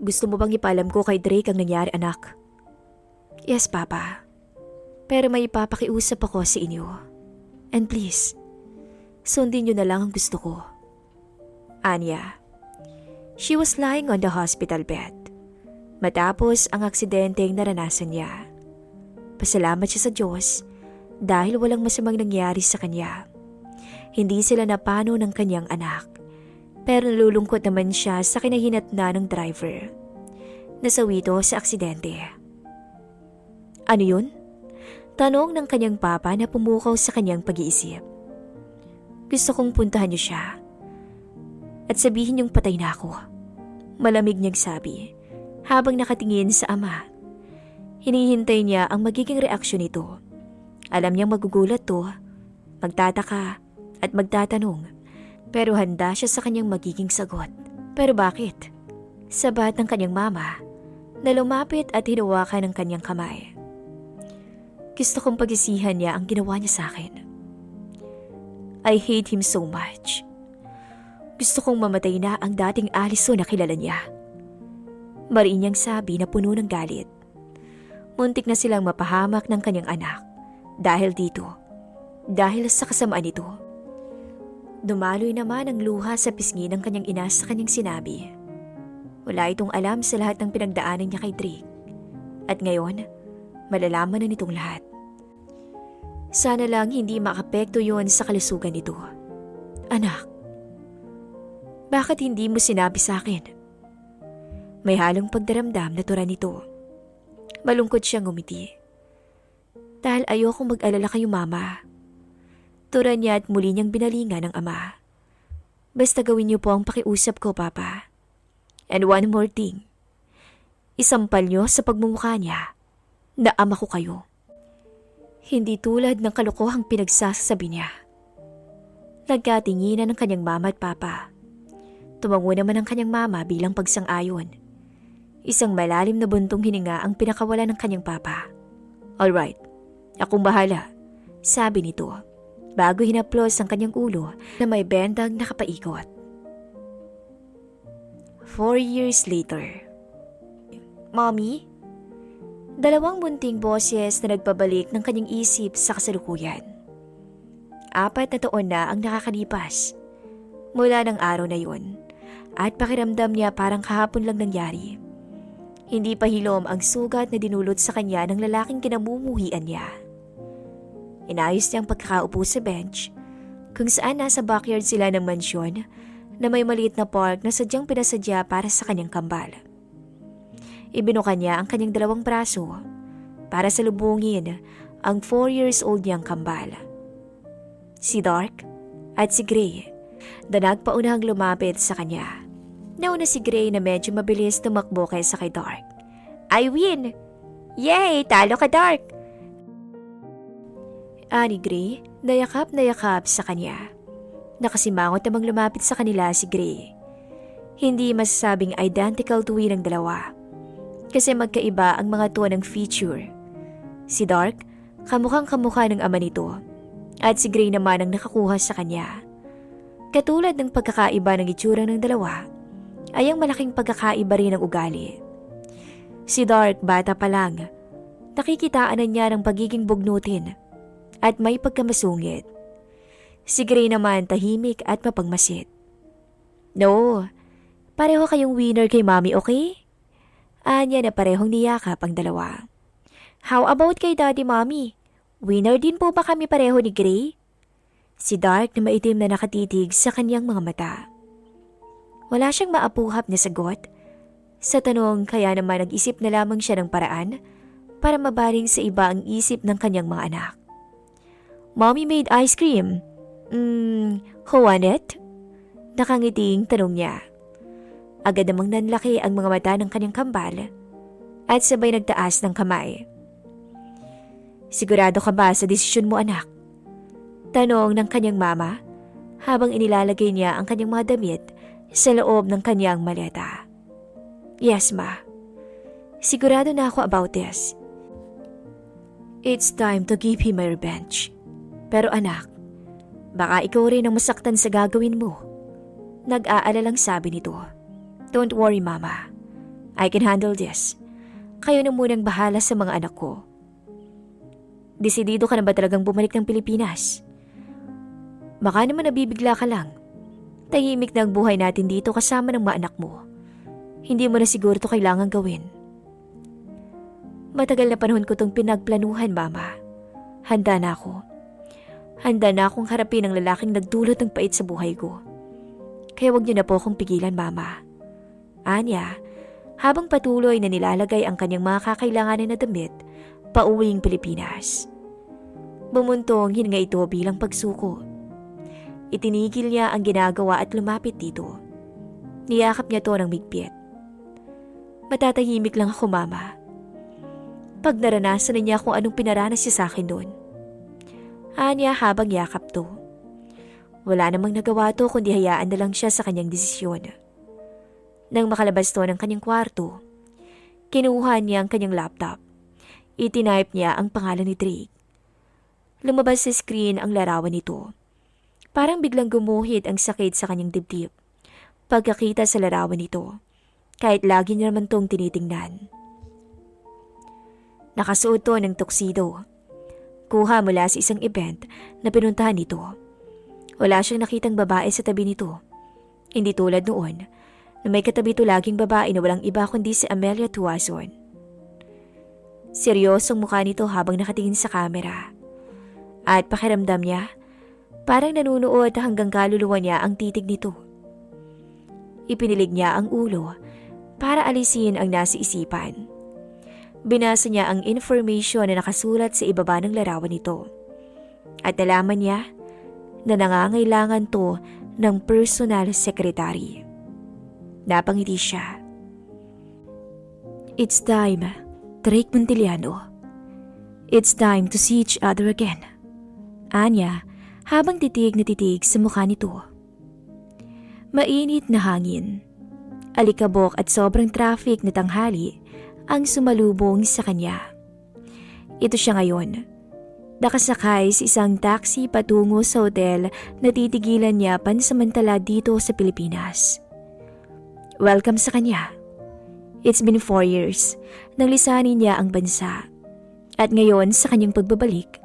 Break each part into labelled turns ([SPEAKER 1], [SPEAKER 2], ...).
[SPEAKER 1] Gusto mo bang ipaalam ko kay Drake ang nangyari, anak?
[SPEAKER 2] Yes, Papa. Pero may ipapakiusap ako sa inyo. And please, sundin niyo na lang ang gusto ko.
[SPEAKER 1] Anya. She was lying on the hospital bed. Matapos ang aksidenteng naranasan niya. Pasalamat siya sa Diyos dahil walang masamang nangyari sa kanya. Hindi sila napano ng kanyang anak. Pero nalulungkot naman siya sa kinahinatnan ng driver. Nasawi ito sa aksidente. Ano yun? Tanong ng kanyang papa na pumukaw sa kanyang pag-iisip. Gusto kong puntahan niyo siya. At sabihin niyong patay na ako. Malamig niyang sabi habang nakatingin sa ama. Hinihintay niya ang magiging reaksyon nito. Alam niyang magugulat to, magtataka at magtatanong. Pero handa siya sa kanyang magiging sagot. Pero bakit? Sabat ng kanyang mama na lumapit at hinawakan ng kanyang kamay. Gusto kong pag-isihan niya ang ginawa niya sa akin. I hate him so much. Gusto kong mamatay na ang dating Alison na kilala niya. Mariin niyang sabi na puno ng galit. Muntik na silang mapahamak ng kanyang anak dahil dito. Dahil sa kasamaan nito. Dumaloy naman ang luha sa pisngi ng kanyang ina sa kanyang sinabi. Wala itong alam sa lahat ng pinagdaanan niya kay Drake. At ngayon, malalaman na nitong lahat. Sana lang hindi makapekto yon sa kalusugan nito. Anak, bakit hindi mo sinabi sa akin? May halong pagdaramdam na tura nito. Malungkot siyang ngumiti. Dahil ayokong mag-alala kayo, Mama. Tura niya at muli niyang binalingan ng ama. Basta gawin niyo po ang pakiusap ko, Papa. And one more thing. Isampal niyo sa pagmumukha niya na ama ko kayo. Hindi tulad ng kalokohang pinagsasabi niya. Nagkatinginan ng kanyang mama at papa. Tumango naman ang kanyang mama bilang pagsang-ayon. Isang malalim na buntong hininga ang pinakawala ng kanyang papa. Alright, akong bahala, sabi nito. Bago hinaplos ang kanyang ulo na may bendang nakapaikot. 4 years later. Mommy? Dalawang munting boses na nagpabalik ng kanyang isip sa kasalukuyan. 4 na taon na ang nakakalipas mula ng araw na yun at pakiramdam niya parang kahapon lang nangyari. Hindi pa hilom ang sugat na dinulot sa kanya ng lalaking kinamumuhian niya. Inayos niyang pagkakaupo sa bench kung saan nasa backyard sila ng mansyon na may maliit na park na sadyang pinasadya para sa kanyang kambal. Ibinuka niya ang kanyang dalawang braso para salubungin ang 4 years old niyang kambal. Si Dark at si Gray na nagpaunahang lumapit sa kanya. Nauna si Gray na medyo mabilis tumakbo kaysa kay Dark. I win! Yay! Talo ka, Dark! Ani Gray, nayakap sa kanya. Nakasimangot namang lumapit sa kanila si Gray. Hindi masasabing identical tuwi ng dalawa. Kasi magkaiba ang mga tuwa ng feature. Si Dark, kamukhang kamukha ng ama nito. At si Gray naman ang nakakuha sa kanya. Katulad ng pagkakaiba ng itsura ng dalawa, ay ang malaking pagkakaiba rin ng ugali. Si Dark, bata pa lang, nakikitaan na niya ng pagiging bugnutin at may pagkamasungit. Si Gray naman tahimik at mapagmasid. No, pareho kayong winner kay Mommy, okay? Anya na parehong niyakap ang dalawa. How about kay Daddy, Mommy? Winner din po ba kami pareho ni Gray? Si Dark na maitim na nakatitig sa kanyang mga mata. Wala siyang maapuhap na sagot. Sa tanong kaya naman nag-isip na lamang siya ng paraan para mabaling sa iba ang isip ng kanyang mga anak. Mommy made ice cream. Who won it? Nakangiting tanong niya. Agad namang nanlaki ang mga mata ng kanyang kambal at sabay nagtaas ng kamay. Sigurado ka ba sa desisyon mo, anak? Tanong ng kanyang mama habang inilalagay niya ang kanyang mga damit sa loob ng kanyang maleta. Yes, ma. Sigurado na ako about this. It's time to give him my revenge. Pero anak, baka ikaw rin ang masaktan sa gagawin mo. Nag-aalalang sabi nito. Don't worry, Mama. I can handle this. Kayo na munang bahala sa mga anak ko. Desidido ka na ba talagang bumalik ng Pilipinas? Baka naman nabibigla ka lang. Tahimik na ang buhay natin dito kasama ng mga anak mo. Hindi mo na siguro ito kailangan gawin. Matagal na panahon ko itong pinagplanuhan, Mama. Handa na ako. Handa na akong harapin ang lalaking nagdulot ng pait sa buhay ko. Kaya wag niyo na po akong pigilan, Mama. Anya, habang patuloy na nilalagay ang kanyang mga kakailanganin na damit, pauwing Pilipinas. Bumuntong hininga ito bilang pagsuko. Itinigil niya ang ginagawa at lumapit dito. Niyakap niya to ng migpit. Matatahimik lang ako, Mama. Pag naranasan na niya kung anong pinaranas siya sa akin doon. Anya habang yakap to. Wala namang nagawa to kundi hayaan na lang siya sa kanyang desisyon. Nang makalabas to ng kanyang kwarto, kinuha niya ang kanyang laptop. Itinipe niya ang pangalan ni Drake. Lumabas sa screen ang larawan nito. Parang biglang gumuhit ang sakit sa kanyang dibdib. Pagkakita sa larawan nito, kahit lagi niya naman tong tinitingnan. Nakasuot to ng tuxedo. Kuha mula sa isang event na pinuntahan nito. Wala siyang nakitang babae sa tabi nito. Hindi tulad noon na may katabi to laging babae na walang iba kundi si Amelia Tuazon. Seryosong mukha nito habang nakatingin sa kamera. At pakiramdam niya, parang nanunood hanggang kaluluwa niya ang titig nito. Ipinilig niya ang ulo para alisin ang nasa isipan. Binasa niya ang information na nakasulat sa ibaba ng larawan nito. At nalaman niya na nangangailangan to ng personal secretary. Napangiti siya. It's time, Drake Montiliano. It's time to see each other again. Anya, habang titig na titig sa mukha nito. Mainit na hangin, alikabok at sobrang traffic na tanghali ang sumalubong sa kanya. Ito siya ngayon. Nakasakay sa isang taxi patungo sa hotel na titigilan niya pansamantala dito sa Pilipinas. Welcome sa kanya. It's been 4 years nang lisanin niya ang bansa. At ngayon sa kanyang pagbabalik,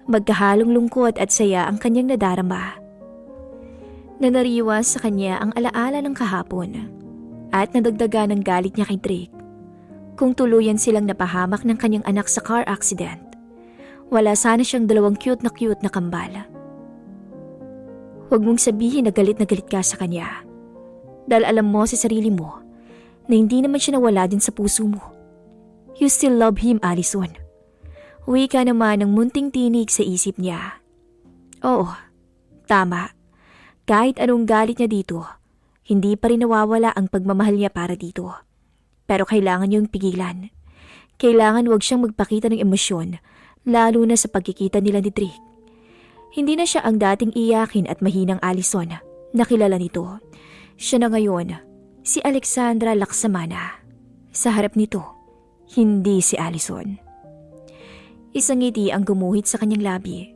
[SPEAKER 1] magkahalong lungkot at saya ang kanyang nadarama. Nanariwa sa kanya ang alaala ng kahapon at nadagdaga ng galit niya kay Drake. Kung tuluyan silang napahamak ng kanyang anak sa car accident, wala sana siyang dalawang cute na kambal. Huwag mong sabihin na galit ka sa kanya. Dahil alam mo sa sarili mo na hindi naman siya nawala din sa puso mo. You still love him, Allison. Uwi ka naman ng munting tinig sa isip niya. Oo, tama. Kahit anong galit niya dito, hindi pa rin nawawala ang pagmamahal niya para dito. Pero kailangan niyong pigilan. Kailangan wag siyang magpakita ng emosyon, lalo na sa pagkikita nila ni Drake. Hindi na siya ang dating iyakin at mahinang Allison na kilala nito. Siya na ngayon, si Alexandra Laksamana. Sa harap nito, hindi si Allison. Isang ngiti ang gumuhit sa kanyang labi.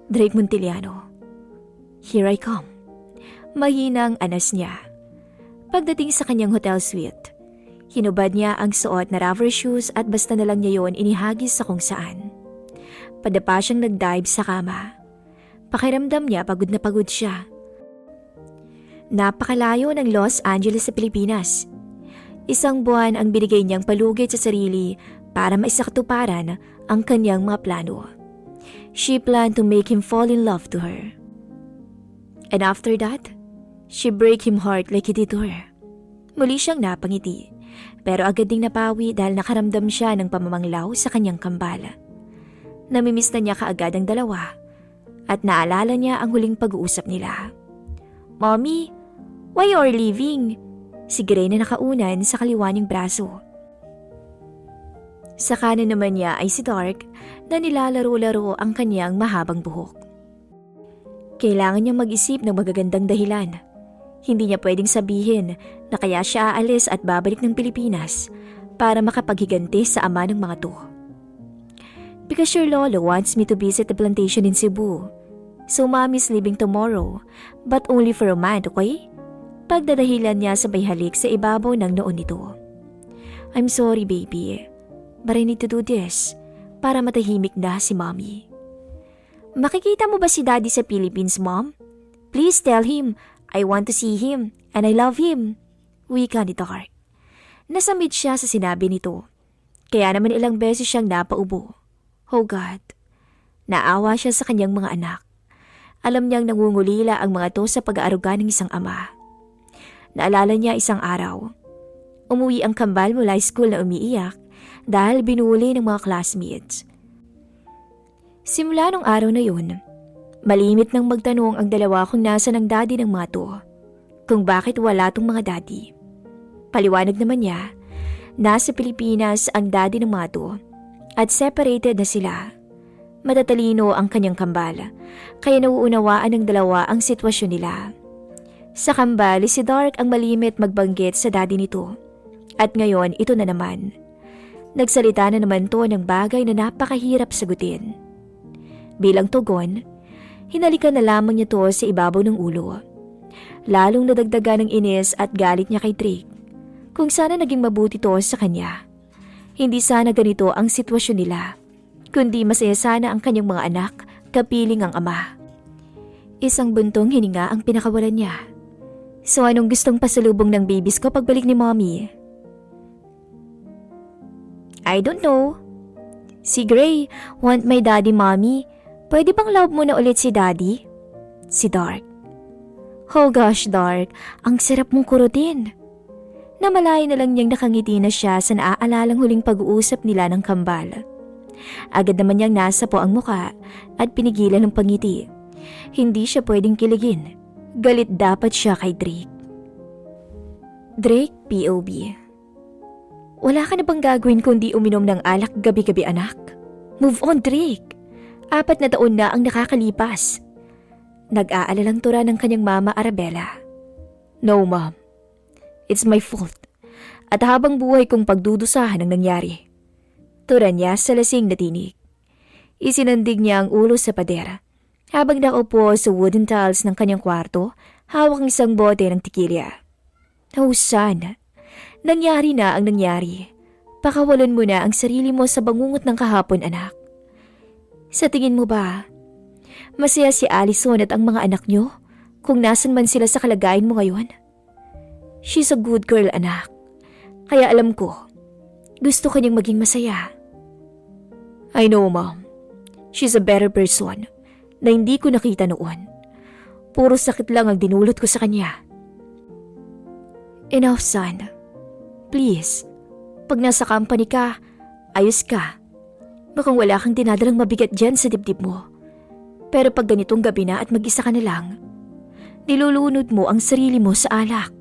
[SPEAKER 1] Drake Montiliano, here I come. Mahinang anas niya. Pagdating sa kanyang hotel suite, hinubad niya ang suot na rubber shoes at basta na lang niya yon inihagis sa kung saan. Padapa siyang nag-dive sa kama. Pakiramdam niya pagod na pagod siya. Napakalayo ng Los Angeles sa Pilipinas. Isang buwan ang binigay niyang palugit sa sarili para maisakatuparan ang kanyang mga plano. She planned to make him fall in love to her. And after that, she break him heart like he did to her. Muli siyang napangiti, pero agad ding napawi dahil nakaramdam siya ng pamamanglaw sa kanyang kambal. Namimiss na niya kaagad ang dalawa at naalala niya ang huling pag-uusap nila. Mommy, why you are leaving? Si Gray na nakaunan sa kaliwa niyang braso. Sa kanan naman niya ay si Dark na nilalaro-laro ang kanyang mahabang buhok. Kailangan niyang mag-isip ng magagandang dahilan. Hindi niya pwedeng sabihin na kaya siya aalis at babalik ng Pilipinas para makapaghiganti sa ama ng mga to. Because your lolo wants me to visit the plantation in Cebu. So mommy's leaving tomorrow, but only for a month, okay?
[SPEAKER 2] pagdadahilan niya sa halik sa ibabaw ng noon nito. I'm sorry baby, but I need to do this para matahimik na si mommy. Makikita mo ba si daddy sa Philippines, mom? Please tell him I want to see him and I love him. Wika ni Dark. Nasamid siya sa sinabi nito. Kaya naman ilang beses siyang napaubo. Oh God. Naawa siya sa kanyang mga anak. Alam niyang nangungulila ang mga to sa pag-aaruga ng isang ama. Naalala niya isang araw. Umuwi ang kambal mula school na umiiyak dahil binuli ng mga classmates. Simula nung araw na yun, malimit nang magtanong ang dalawa kung nasa ng daddy ng mga to, kung bakit wala tong mga daddy. Paliwanag naman niya, nasa Pilipinas ang daddy ng mga to at separated na sila. Matatalino ang kanyang kambal, kaya nauunawaan ng dalawa ang sitwasyon nila. Sa kambal, si Dark ang malimit magbanggit sa daddy nito. At ngayon, ito na naman. Nagsalita na naman to ng bagay na napakahirap sagutin. Bilang tugon, hinalikan na lamang niya to sa ibabaw ng ulo. Lalong nadagdagan ng inis at galit niya kay Drake. Kung sana naging mabuti to sa kanya. Hindi sana ganito ang sitwasyon nila, kundi masaya sana ang kanyang mga anak, kapiling ang ama. Isang buntong hininga ang pinakawalan niya. So anong gustong pasalubong ng babies ko pagbalik ni mommy? I don't know. Si Gray, want my daddy, mommy. Pwede bang love mo na ulit si daddy? Si Dark. Oh gosh, Dark, ang sarap mong kurutin. Namalayan na lang niyang nakangiti na siya sa naaalalang huling pag-uusap nila ng kambal. Agad naman niyang nasa po ang muka at pinigilan ng pangiti. Hindi siya pwedeng kiligin. Galit dapat siya kay Drake. Drake, POV. Wala ka na bang gagawin kundi uminom ng alak gabi-gabi, anak? Move on, Drake. 4 na taon na ang nakakalipas. Nag-aalalang tura ng kanyang mama Arabella. No, mom. It's my fault. At habang buhay kong pagdudusahan ang nangyari. Tura niya sa lasing na tinig. Isinandig niya ang ulo sa pader. Habang nakaupo sa wooden tiles ng kanyang kwarto, hawak ang isang bote ng tikilya. Oh, son. Nangyari na ang nangyari. Pakawalan mo na ang sarili mo sa bangungot ng kahapon, anak. Sa tingin mo ba, masaya si Allison at ang mga anak niyo kung nasan man sila sa kalagayan mo ngayon? She's a good girl, anak. Kaya alam ko, gusto ka niyang maging masaya. I know, mom. She's a better person na hindi ko nakita noon. Puro sakit lang ang dinulot ko sa kanya. Enough, son. Please, pag nasa company ka, ayos ka. Mukhang wala kang dinadalang mabigat dyan sa dibdib mo. Pero pag ganitong gabi na at mag-isa ka na lang, nilulunod mo ang sarili mo sa alak.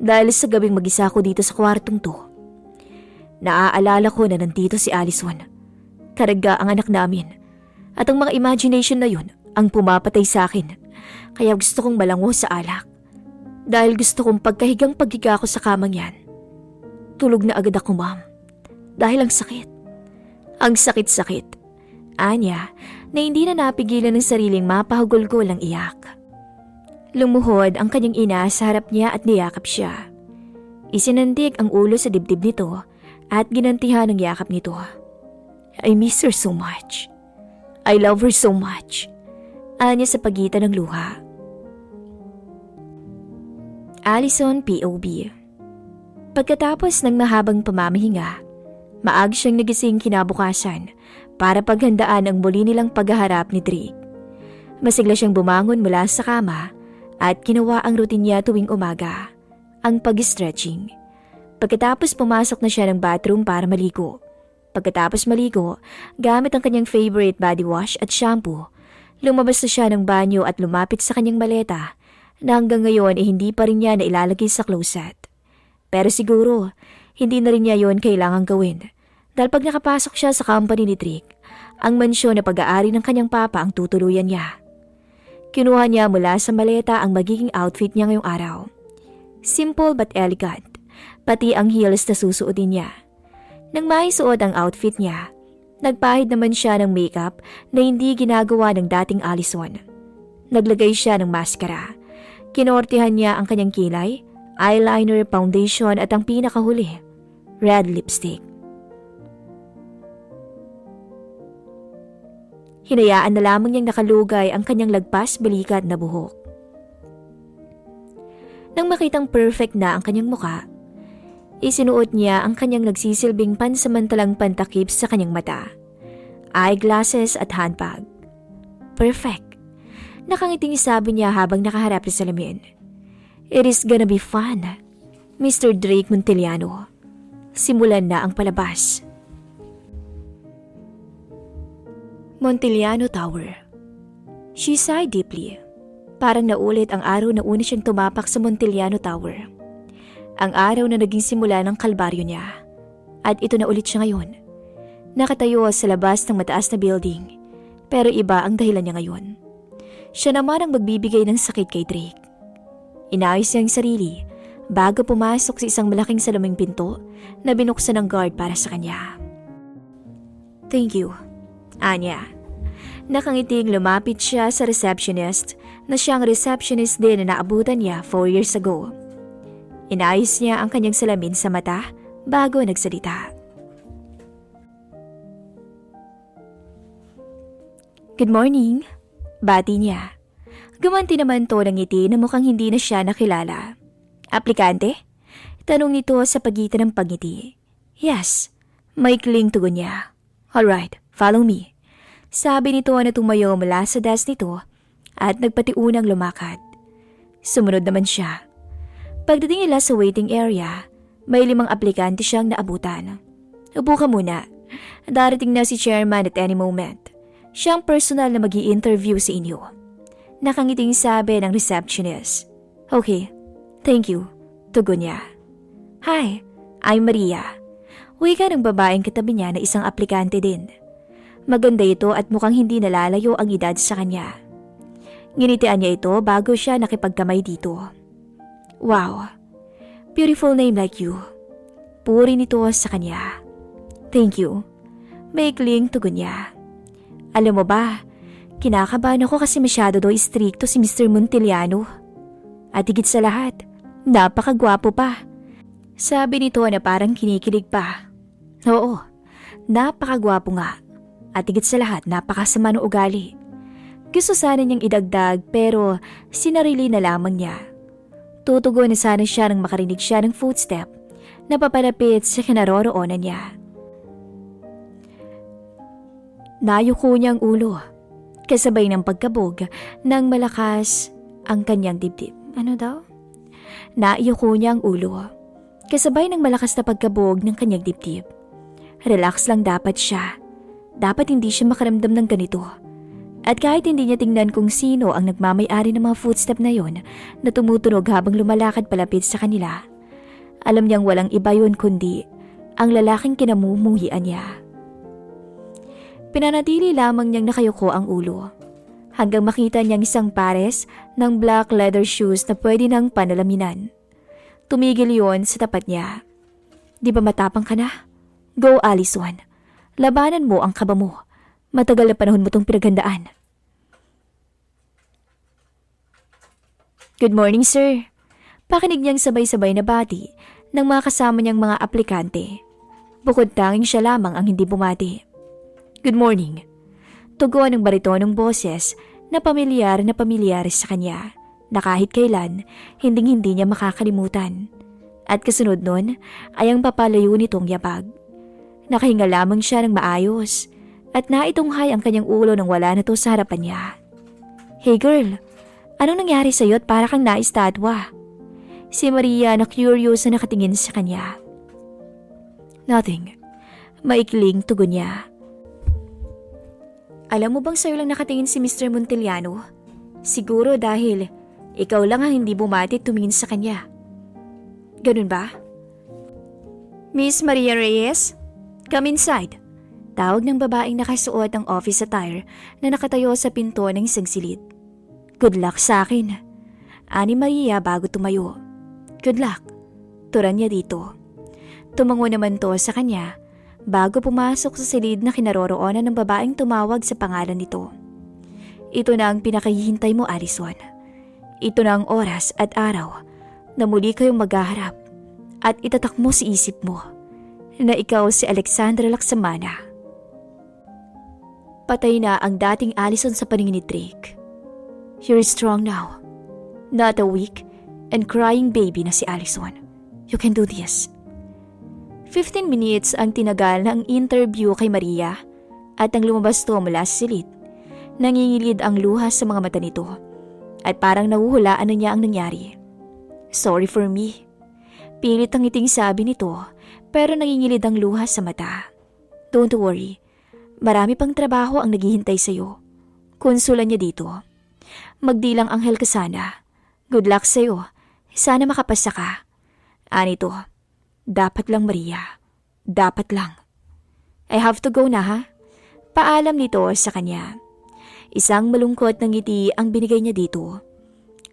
[SPEAKER 2] Dahil sa gabing mag-isa ko dito sa kwartong to, naaalala ko na nandito si Allison. Karaga ang anak namin. At ang mga imagination na yun ang pumapatay sa akin. Kaya gusto kong malango sa alak. Dahil gusto kong pagkahigang paghiga ko sa kamang yan. Tulog na agad ako, ma'am. Dahil ang sakit. Ang sakit-sakit. Anya, na hindi na napigilan ng sariling mapahugol-gol ang iyak. Lumuhod ang kanyang ina sa harap niya at niyakap siya. Isinandig ang ulo sa dibdib nito at ginantihan ang yakap nito. I miss her so much. I love her so much. Anya sa pagitan ng luha. Allison, POV. Pagkatapos ng mahabang pamamahinga, maaga siyang nagising kinabukasan para paghandaan ang muli nilang paghaharap ni Drake. Masigla siyang bumangon mula sa kama at ginawa ang routine niya tuwing umaga, ang pag-stretching. Pagkatapos pumasok na siya ng bathroom para maligo. Pagkatapos maligo, gamit ang kanyang favorite body wash at shampoo, lumabas na siya ng banyo at lumapit sa kanyang maleta na hanggang ngayon hindi pa rin niya nailalagay sa closet. Pero siguro, hindi na rin niya yon kailangang gawin dahil pag nakapasok siya sa company ni Drake, ang mansyon na pag-aari ng kanyang papa ang tutuluyan niya. Kinuha niya mula sa maleta ang magiging outfit niya ngayong araw. Simple but elegant, pati ang heels na susuotin niya. Nang maisuot ang outfit niya, nagpahid naman siya ng makeup na hindi ginagawa ng dating Allison. Naglagay siya ng maskara. Kinortihan niya ang kanyang kilay, eyeliner, foundation at ang pinakahuli, red lipstick. Hinayaan na lamang niyang nakalugay ang kanyang lagpas balikat na buhok. Nang makitang perfect na ang kanyang muka, isinuot niya ang kanyang nagsisilbing pansamantalang pantakip sa kanyang mata, eyeglasses at handbag. Perfect. Nakangiting sabi niya habang nakaharap sa salamin. It is gonna be fun, Mr. Drake Montiliano. Simulan na ang palabas. Montiliano Tower. She sighed deeply. Parang naulit ang araw na una siyang tumapak sa Montiliano Tower. Ang araw na naging simula ng kalbaryo niya. At ito na ulit siya ngayon. Nakatayo sa labas ng mataas na building. Pero iba ang dahilan niya ngayon. Siya naman ang magbibigay ng sakit kay Drake. Inayos niya ang sarili bago pumasok sa isang malaking saluming pinto na binuksan ng guard para sa kanya. Thank you, Anya. Nakangiting lumapit siya sa receptionist na siyang receptionist din na naabutan niya 4 years ago. Inayos niya ang kanyang salamin sa mata bago nagsalita. Good morning, bati niya. Gumanti naman to ng ngiti na mukhang hindi na siya nakilala. Aplikante? Tanong nito sa pagitan ng pagngiti. Yes, maikling tugon niya. Alright, follow me. Sabi nito na tumayo mula sa desk nito at nagpatiunang lumakad. Sumunod naman siya. Pagdating nila sa waiting area, may 5 aplikante siyang naabutan. Upo ka muna. Darating na si chairman at any moment. Siyang personal na mag-i-interview sa inyo. Nakangiting sabi ng receptionist. Okay, thank you. Tugon niya. Hi, I'm Maria. Wika ng babaeng katabi niya na isang aplikante din. Maganda ito at mukhang hindi nalalayo ang edad sa kanya. Nginitian niya ito bago siya nakipagkamay dito. Wow, beautiful name like you. Puri nito sa kanya. Thank you. Maikling tugon niya. Alam mo ba, kinakabahan ako kasi masyado daw istrikto si Mr. Montiliano. At higit sa lahat, napakagwapo pa. Sabi nito na parang kinikilig pa. Oo, napakagwapo nga. At higit sa lahat, napakasama ng ugali. Gusto sana niyang idagdag pero sinarili na lamang niya. Tutugon na sana siya nang makarinig siya ng footstep na papalapit sa kinaroroonan niya. Nayuko niya ang ulo, kasabay ng pagkabog ng malakas ang kanyang dibdib. Ano daw? Nayuko niya ang ulo, kasabay ng malakas na pagkabog ng kanyang dibdib. Relax lang dapat siya. Dapat hindi siya makaramdam ng ganito. At kahit hindi niya tingnan kung sino ang nagmamay-ari ng mga footstep na yon na tumutunog habang lumalakad palapit sa kanila, alam niyang walang iba yun kundi ang lalaking kinamumuhian niya. Pinanatili lamang niyang nakayuko ang ulo hanggang makita niyang isang pares ng black leather shoes na pwede nang panalaminan. Tumigil yon sa tapat niya. Di ba matapang ka na? Go, Alison. Labanan mo ang kaba mo. Matagal na panahon mo itong pinaghandaan. Good morning, sir. Pakinig niyang sabay-sabay na bati ng mga kasama niyang mga aplikante. Bukod tanging siya lamang ang hindi bumati. Good morning. Tugon ng baritonong boses na pamilyar sa kanya na kahit kailan hinding-hindi niya makakalimutan. At kasunod nun ay ang papalayo nitong yabag. Nakahinga lamang siya ng maayos at naitunghay ang kanyang ulo nang wala na to sa harapan niya. Hey girl, anong nangyari sa'yo at para kang naistatwa? Si Maria na curious na nakatingin sa kanya. Nothing. Maikling tugon niya. Alam mo bang sa'yo lang nakatingin si Mr. Montiliano? Siguro dahil ikaw lang ang hindi bumati tumingin sa kanya. Ganun ba? Miss Maria Reyes? Come inside. Tawag ng babaeng nakasuot ng office attire na nakatayo sa pinto ng isang silid. Good luck sa akin. Ani Maria bago tumayo. Good luck. Turan niya dito. Tumango naman to sa kanya bago pumasok sa silid na kinaroroonan ng babaeng tumawag sa pangalan nito. Ito na ang pinakahihintay mo, Alison. Ito na ang oras at araw na muli kayong maghaharap at itatak mo sa isip mo na ikaw si Alexandra Laksamana. Patay na ang dating Allison sa paningin ni Drake. You're strong now. Not a weak and crying baby na si Allison. You can do this. 15 minutes ang tinagal ng interview kay Maria at nang lumabas to mula sa silid, nangingilid ang luha sa mga mata nito at parang nahuhulaan na niya ang nangyari. Sorry for me. Pilit ang ngiting sabi nito pero nangingilid ang luha sa mata. Don't worry. Marami pang trabaho ang naghihintay sa'yo. Konsulan niya dito. Magdilang anghel ka sana. Good luck sa'yo. Sana makapasa ka. Anito, dapat lang Maria. Dapat lang. I have to go na ha? Paalam nito sa kanya. Isang malungkot na ngiti ang binigay niya dito.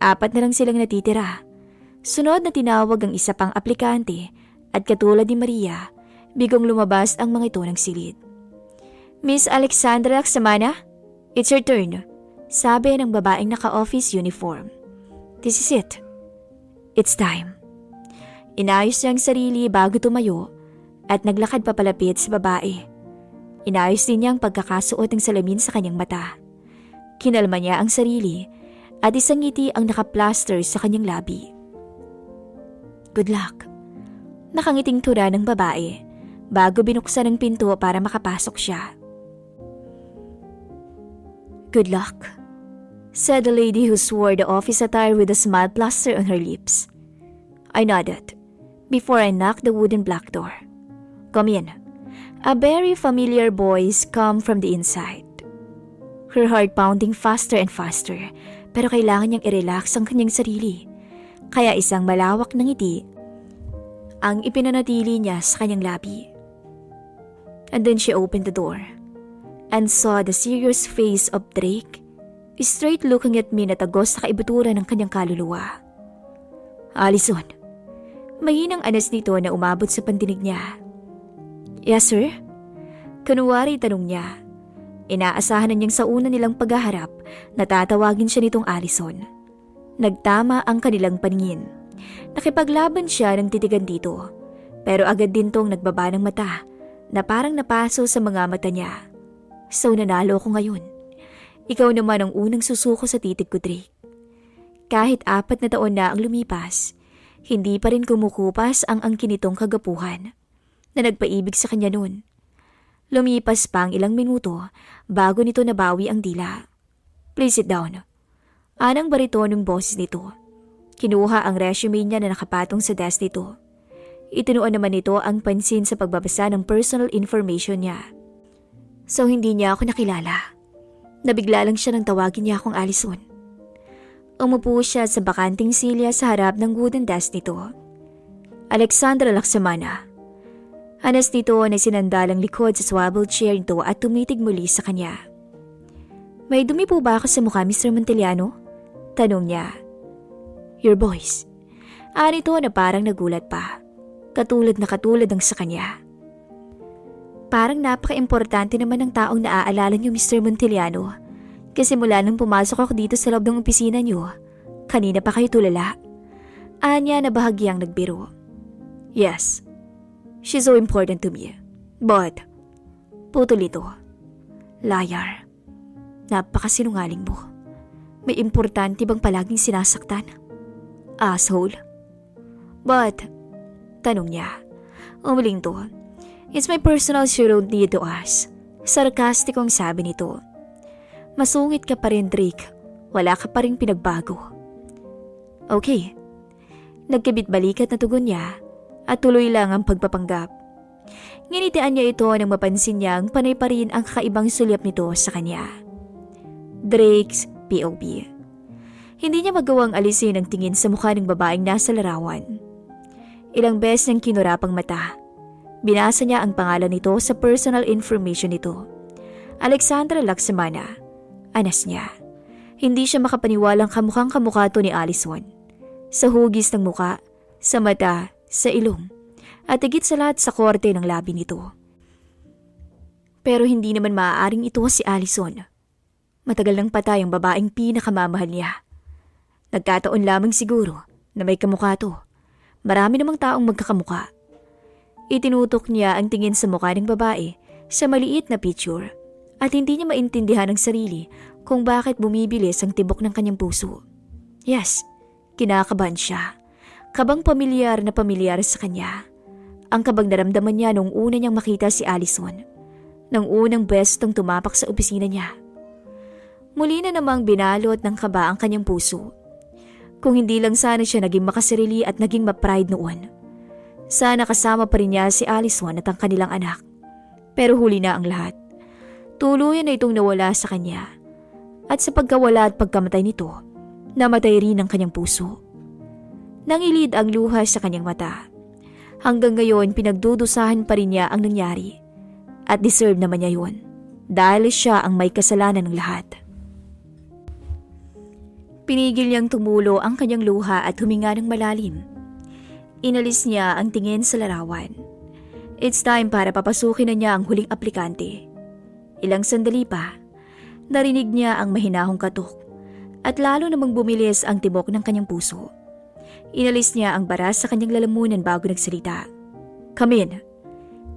[SPEAKER 2] 4 na lang silang natitira. Sunod na tinawag ang isa pang aplikante at katulad ni Maria, bigong lumabas ang mga ito ng silid. Miss Alexandra Laksamana, it's your turn, sabi ng babaeng naka-office uniform. This is it. It's time. Inayos niya ang sarili bago tumayo at naglakad papalapit sa babae. Inayos din niya ang pagkakasuot ng salamin sa kanyang mata. Kinalma niya ang sarili at isang ngiti ang nakaplaster sa kanyang labi. Good luck. Nakangiting tura ng babae bago binuksan ang pinto para makapasok siya. Good luck, said the lady who wore the office attire with a smile plastered on her lips. I nodded before I knocked the wooden black door. Come in. A very familiar voice come from the inside. Her heart pounding faster and faster, pero kailangan niyang i-relax ang kanyang sarili. Kaya isang malawak na ngiti ang ipinanatili niya sa kanyang labi. And then she opened the door and saw the serious face of Drake, straight looking at me na tagos sa kaibutura ng kanyang kaluluwa. Allison, mahinang anas nito na umabot sa pandinig niya. Yes, sir? Kunwari tanong niya. Inaasahan na niyang sa una nilang paghaharap na tatawagin siya nitong Allison. Nagtama ang kanilang paningin. Nakipaglaban siya ng titigan dito, pero agad din tong nagbaba ng mata na parang napaso sa mga mata niya. So nanalo ko ngayon. Ikaw naman ang unang susuko sa titig ko, Drake. Kahit 4 na taon na ang lumipas, hindi pa rin kumukupas ang angkin nitong kagapuhan na nagpaibig sa kanya noon. Lumipas pa ang ilang minuto bago nito nabawi ang dila. Please sit down. Anang baritonong boses nito. Kinuha ang resume niya na nakapatong sa desk nito. Itinuan naman nito ang pansin sa pagbabasa ng personal information niya. So hindi niya ako nakilala. Nabigla lang siya nang tawagin niya akong Allison. Umupo siya sa bakanting silya sa harap ng wooden desk nito. Alexandra Laksamana. Anas nito na sinandalang likod sa swivel chair nito at tumitig muli sa kanya. May dumi po ba ako sa mukha, Mr. Monteliano? Tanong niya. Your voice. Nito na parang nagulat pa. Katulad ang sa kanya. Parang napaka-importante naman ng taong naaalala niyo, Mr. Monteliano. Kasi mula nang pumasok ako dito sa loob ng opisina niyo, kanina pa kayo tulala. Anya na bahagyang nagbiro. Yes, she's so important to me. But, putol ito. Liar. Napakasinungaling mo. May importante bang palaging sinasaktan? Asshole. But, tanong niya. Umiling to. It's my personal you don't need to ask. Sarkastikong sabi nito. Masungit ka pa rin, Drake. Wala ka pa rin pinagbago. Okay. Nagkabit-balikat na tugon niya at tuloy lang ang pagpapanggap. Nginitian niya ito nang mapansin niyang panay pa rin ang kakaibang sulyap nito sa kanya. Drake's POV. Hindi niya magawang alisin ang tingin sa mukha ng babaeng nasa larawan. Ilang beses niyang kinurapang mata. Binasa niya ang pangalan nito sa personal information nito. Alexandra Laksamana. Anas niya. Hindi siya makapaniwalang kamukhang kamukha to ni Allison. Sa hugis ng muka, sa mata, sa ilong, at higit sa lahat sa korte ng labi nito. Pero hindi naman maaaring ito si Allison. Matagal nang patay ang babaeng pinakamamahal niya.
[SPEAKER 1] Nagkataon lamang siguro na may kamukha to. Marami namang taong magkakamukha. Itinutok niya ang tingin sa mukha ng babae sa maliit na picture at hindi niya maintindihan ang sarili kung bakit bumibilis ang tibok ng kanyang puso. Yes, kinakabahan siya. Kabang pamilyar sa kanya. Ang kabang naramdaman niya nung una niyang makita si Allison. Nang unang bestong tumapak sa opisina niya. Muli na namang binalot ng kaba ang kanyang puso. Kung hindi lang sana siya naging makasarili at naging ma-pride noon. Sana kasama pa rin niya si Allison at ang kanilang anak. Pero huli na ang lahat. Tuluyan na itong nawala sa kanya. At sa pagkawala at pagkamatay nito, namatay rin ang kanyang puso. Nangilid ang luha sa kanyang mata. Hanggang ngayon pinagdudusahan pa rin niya ang nangyari. At deserve naman niya yun. Dahil siya ang may kasalanan ng lahat. Pinigil niyang tumulo ang kanyang luha at huminga ng malalim. Inalis niya ang tingin sa larawan. It's time para papasukin na niya ang huling aplikante. Ilang sandali pa, narinig niya ang mahinahong katok at lalo namang bumilis ang tibok ng kanyang puso. Inalis niya ang bara sa kanyang lalamunan bago nagsalita. Come in.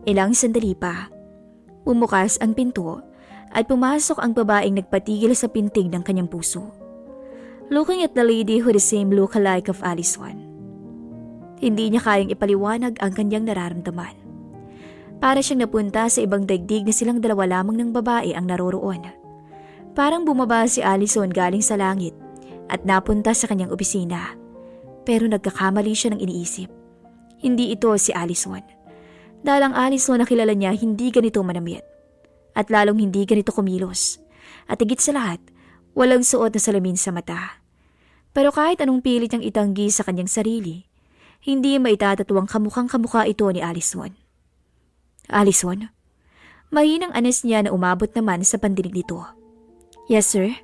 [SPEAKER 1] Ilang sandali pa. Bumukas ang pinto at pumasok ang babaeng nagpatigil sa pintig ng kanyang puso. Looking at the lady who the same look-alike of Allison. Hindi niya kayang ipaliwanag ang kanyang nararamdaman. Para siyang napunta sa ibang daigdig na silang dalawa lamang ng babae ang naroroon. Parang bumaba si Allison galing sa langit at napunta sa kanyang opisina. Pero nagkakamali siya ng iniisip. Hindi ito si Allison. Dahil ang Allison na kilala niya hindi ganito manamit. At lalong hindi ganito kumilos. At higit sa lahat, walang suot na salamin sa mata. Pero kahit anong pilit niyang itanggi sa kanyang sarili, hindi maitatatuwang kamukhang kamukha ito ni Allison. Allison? Mahinang anas niya na umabot naman sa pandinig nito. Yes, sir.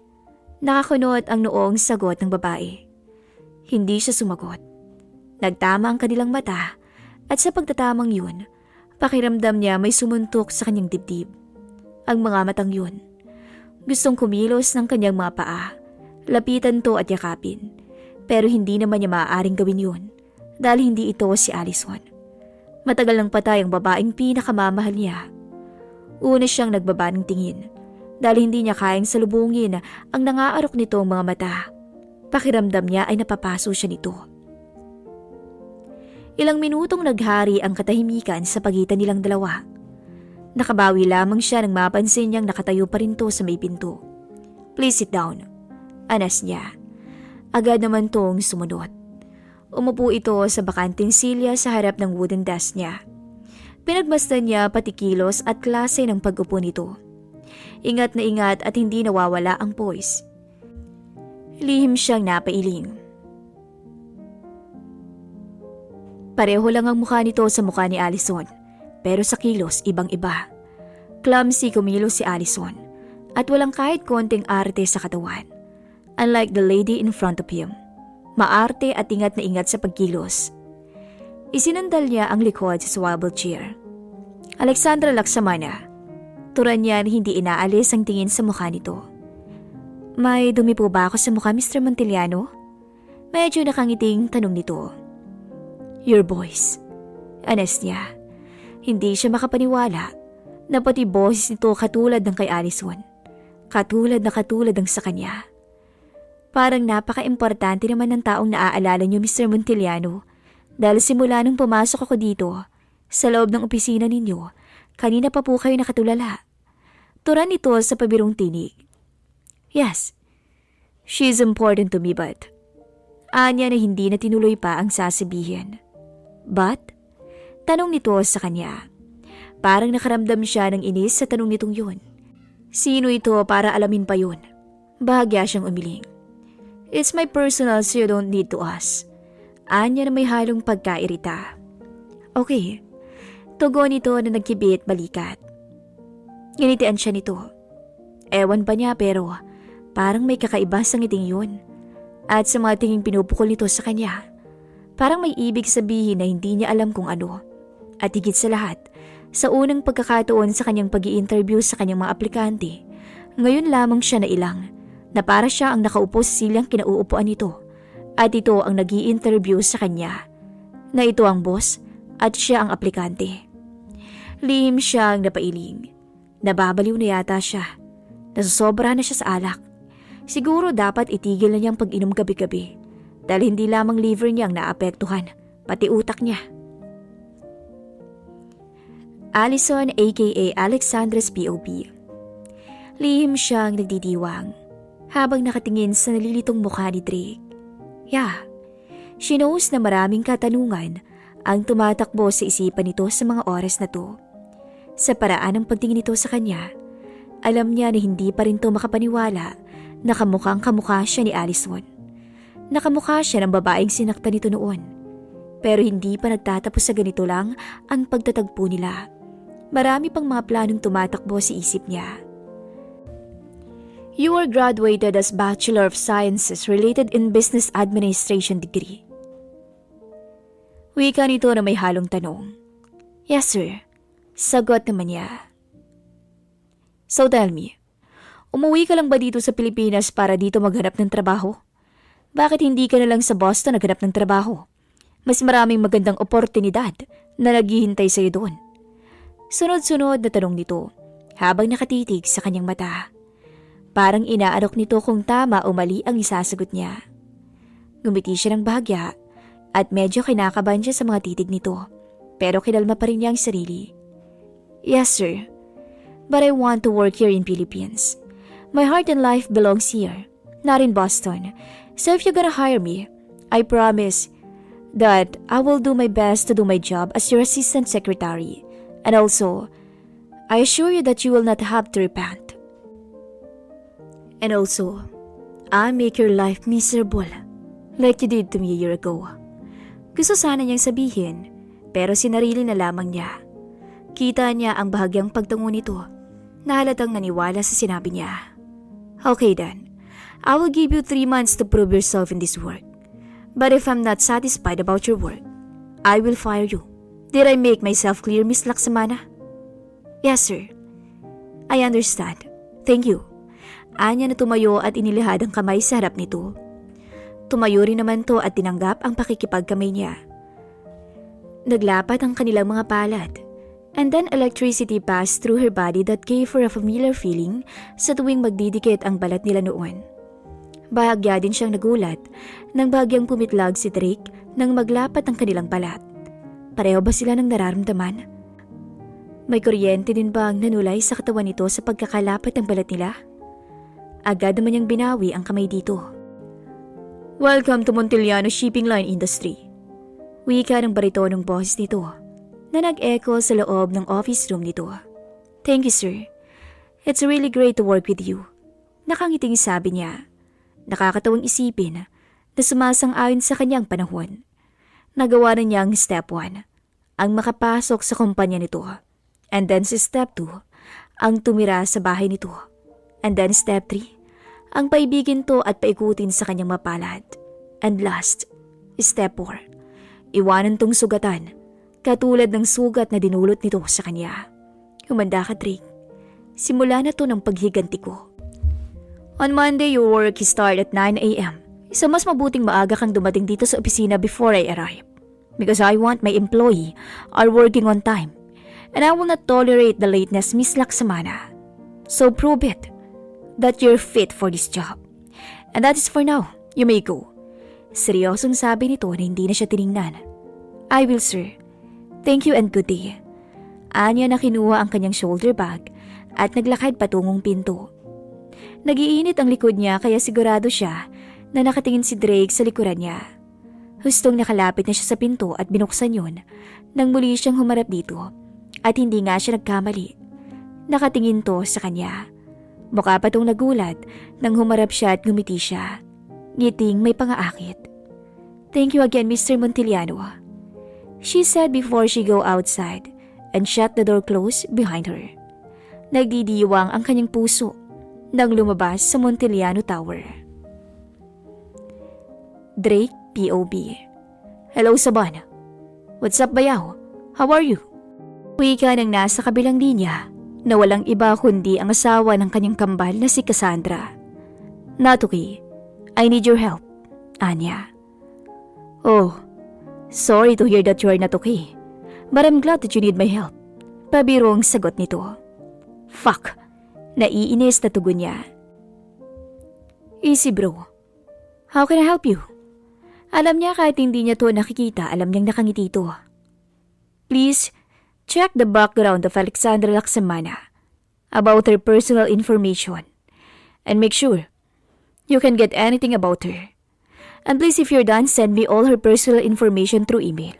[SPEAKER 1] Nakakunot ang noong sagot ng babae. Hindi siya sumagot. Nagtama ang kanilang mata at sa pagtatamang yun, pakiramdam niya may sumuntok sa kanyang dibdib. Ang mga matang yun. Gustong kumilos ng kanyang mga paa, lapitan to at yakapin. Pero hindi naman niya maaaring gawin yun dahil hindi ito si Allison. Matagal nang patay ang babaeng pinakamamahal niya. Una siyang nagbaba ng tingin dahil hindi niya kayang salubungin ang nangaarok nitong mga mata. Pakiramdam niya ay napapaso siya nito. Ilang minutong naghari ang katahimikan sa pagitan nilang dalawa. Nakabawi lamang siya nang mapansin niyang nakatayo pa rin to sa may pinto. Please sit down. Anas niya. Agad naman tong sumunod. Umupo ito sa bakanting silya sa harap ng wooden desk niya. Pinagmasdan niya pati kilos at klase ng pag-upo nito. Ingat na ingat at hindi nawawala ang poise. Lihim siyang napailing. Pareho lang ang mukha nito sa mukha ni Allison, pero sa kilos ibang-iba. Clumsy kumilos si Allison at walang kahit konting arte sa katawan. Unlike the lady in front of him, maarte at ingat na ingat sa pagkilos. Isinandal niya ang likod sa swivel chair. Alexandra Laksamana. Turan niya na hindi inaalis ang tingin sa mukha nito. May dumi po ba ako sa mukha, Mr. Montiliano? Medyo nakangiting tanong nito. Your voice. Anas niya. Hindi siya makapaniwala na pati boses nito katulad ng kay Allison. Katulad ng sa kanya. Parang napaka-importante naman ng taong naaalala niyo, Mr. Montiliano. Dahil simula nung pumasok ako dito, sa loob ng opisina ninyo, kanina pa po kayo nakatulala. Turan nito sa pabirong tinig. Yes, she's important to me but... Anya na hindi na tinuloy pa ang sasabihin. But? Tanong nito sa kanya. Parang nakaramdam siya ng inis sa tanong nitong yun. Sino ito para alamin pa yun? Bahagya siyang umiling. It's my personal so you don't need to ask. Anya na may halong pagkairita. Okay. Tugon nito na nagkibit balikat. Nginitian siya nito. Ewan pa niya pero parang may kakaiba sa ngiting yun. At sa mga tinging pinupukol nito sa kanya, parang may ibig sabihin na hindi niya alam kung ano. At higit sa lahat, sa unang pagkakataon sa kanyang pag-i-interview sa kanyang mga aplikante, ngayon lamang siya nailang na para siya ang nakaupo sa silyang kinauupuan nito
[SPEAKER 2] at ito ang nag-i-interview sa kanya, na ito ang boss at siya ang aplikante. Lihim siyang napailing. Nababaliw na yata siya. Nasosobra na siya sa alak. Siguro dapat itigil na niyang pag-inom gabi-gabi dahil hindi lamang liver niyang naapektuhan, pati utak niya. Allison aka Alexandra's POV. Lihim siyang nagdidiwang habang nakatingin sa nalilitong mukha ni Drake. Yeah, she knows na maraming katanungan ang tumatakbo sa isipan nito sa mga oras na to. Sa paraan ng pagtingin nito sa kanya, alam niya na hindi pa rin to makapaniwala na kamukhang kamukha siya ni Allison. Nakamukha siya ng babaeng sinaktan nito noon. Pero hindi pa nagtatapos sa ganito lang ang pagtatagpo nila. Marami pang mga planong tumatakbo sa isip niya. You are graduated as Bachelor of Sciences related in Business Administration degree. Wika nito na may halong tanong. Yes, sir. Sagot naman niya. So tell me, umuwi ka lang ba dito sa Pilipinas para dito maghanap ng trabaho? Bakit hindi ka na lang sa Boston naghanap ng trabaho? Mas maraming magandang oportunidad na naghihintay sa'yo doon. Sunod-sunod na tanong nito habang nakatitig sa kanyang mata. Parang inaanok nito kung tama o mali ang isasagot niya. Ngumiti siya ng bahagya at medyo kinakabahan siya sa mga titig nito, pero kinalma pa rin niya ang sarili. Yes, sir. But I want to work here in Philippines. My heart and life belongs here, not in Boston. So if you're gonna hire me, I promise that I will do my best to do my job as your assistant secretary. And also, I assure you that you will not have to repent. And also, I'll make your life miserable like you did to me a year ago. Gusto sana niyang sabihin, pero sinarili na lamang niya. Kita niya ang bahagyang pagtungo nito na halatang naniwala sa sinabi niya. Okay then, I will give you 3 months to prove yourself in this work. But if I'm not satisfied about your work, I will fire you. Did I make myself clear, Miss Laksamana? Yes, sir. I understand. Thank you. Anya na tumayo at inilihad ang kamay sa harap nito. Tumayo rin naman to at tinanggap ang pakikipagkamay niya. Naglapat ang kanilang mga palad, and then electricity passed through her body that gave her a familiar feeling sa tuwing magdidikit ang balat nila noon. Bahagya din siyang nagulat nang bahagyang pumitlag si Drake nang maglapat ang kanilang balat. Pareho ba sila ng nararamdaman? May kuryente din ba ang nanulay sa katawan nito sa pagkakalapat ng balat nila? Agad naman niyang binawi ang kamay dito. Welcome to Montiliano Shipping Line Industry. Wika ng baritonong boses nito na nag-echo sa loob ng office room nito. Thank you, sir. It's really great to work with you. Nakangiting sabi niya. Nakakatawang isipin na sumasang-ayon sa kanyang panahon. Nagawa na niyang step 1, ang makapasok sa kumpanya nito. And then si step 2, ang tumira sa bahay nito. And then step 3, ang paibigin to at paikutin sa kanyang mapalad. And last, step 4, iwanan tong sugatan, katulad ng sugat na dinulot nito sa kanya. Humanda ka, Drake. Simula na to ng paghiganti ko. On Monday, your work start at 9 a.m. So mas mabuting maaga kang dumating dito sa opisina before I arrive. Because I want my employee are working on time. And I will not tolerate the lateness, Miss Laksamana. So prove it that you're fit for this job. And that is for now. You may go. Seryosong sabi nito na hindi na siya tiningnan. I will, sir. Thank you and good day. Anya na kinuha ang kanyang shoulder bag at naglakad patungong pinto. Nagiinit ang likod niya kaya sigurado siya na nakatingin si Drake sa likuran niya. Hustong nakalapit na siya sa pinto at binuksan yun nang muli siyang humarap dito at hindi nga siya nagkamali. Nakatingin to sa kanya. Mukha pa tong nagulat nang humarap siya at ngumiti siya. Ngiting may pangaakit. Thank you again, Mr. Montiliano. She said before she go outside and shut the door close behind her. Nagdidiwang ang kanyang puso nang lumabas sa Montiliano Tower. Drake POB. Hello, Saban. What's up, Bayaw? How are you? Wika ng nasa kabilang linya na walang iba kundi ang asawa ng kanyang kambal na si Cassandra. Not okay. I need your help, Anya. Oh, sorry to hear that you are not okay. But I'm glad that you need my help. Pabirong sagot nito. Fuck, naiinis na tugon niya. Easy bro, how can I help you? Alam niya kahit hindi niya to nakikita, alam niyang nakangiti to. Please, check the background of Alexandra Laksamana about her personal information and make sure you can get anything about her. And please, if you're done, send me all her personal information through email.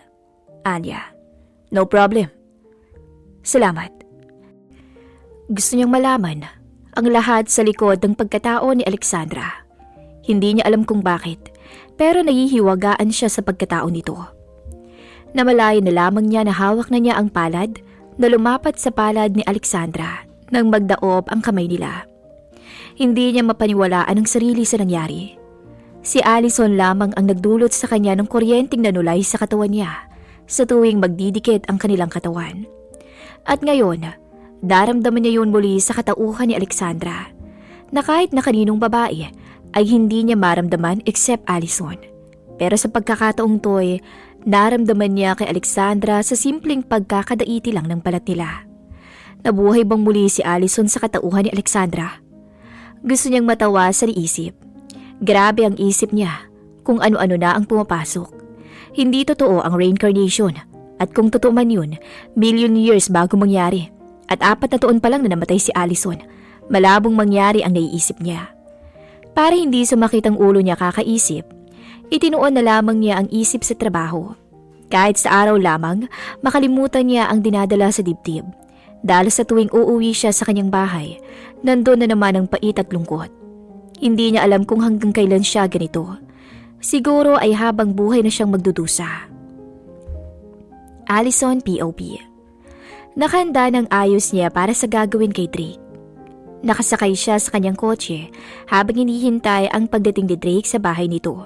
[SPEAKER 2] Anya. No problem. Salamat. Gusto niyang malaman ang lahat sa likod ng pagkatao ni Alexandra. Hindi niya alam kung bakit, pero nahihiwagaan siya sa pagkatao nito. Namalayan na lamang niya na hawak na niya ang palad na lumapat sa palad ni Alexandra nang magdaob ang kamay nila. Hindi niya mapaniwalaan ang sarili sa nangyari. Si Allison lamang ang nagdulot sa kanya ng kuryenteng nanulay sa katawan niya sa tuwing magdidikit ang kanilang katawan. At ngayon, daramdaman niya yun muli sa katauhan ni Alexandra na kahit na kaninong babae ay hindi niya maramdaman except Allison. Pero sa pagkakataong to'y naramdaman niya kay Alexandra sa simpleng pagkakadaiti lang ng balat nila. Nabuhay bang muli si Allison sa katauhan ni Alexandra? Gusto niyang matawa sa naisip. Grabe ang isip niya kung ano-ano na ang pumapasok. Hindi totoo ang reincarnation at kung totoo man yun, million years bago mangyari at 4 na taon pa lang na namatay si Allison, malabong mangyari ang naiisip niya. Para hindi sumakit ang ulo niya kakaisip, itinuon na lamang niya ang isip sa trabaho. Kahit sa araw lamang, makalimutan niya ang dinadala sa dibdib. Dahil sa tuwing uuwi siya sa kanyang bahay, nandun na naman ang pait at lungkot. Hindi niya alam kung hanggang kailan siya ganito. Siguro ay habang buhay na siyang magdudusa. Allison POV. Nakahanda ng ayos niya para sa gagawin kay Drake. Nakasakay siya sa kanyang kotse habang hinihintay ang pagdating ni Drake sa bahay nito.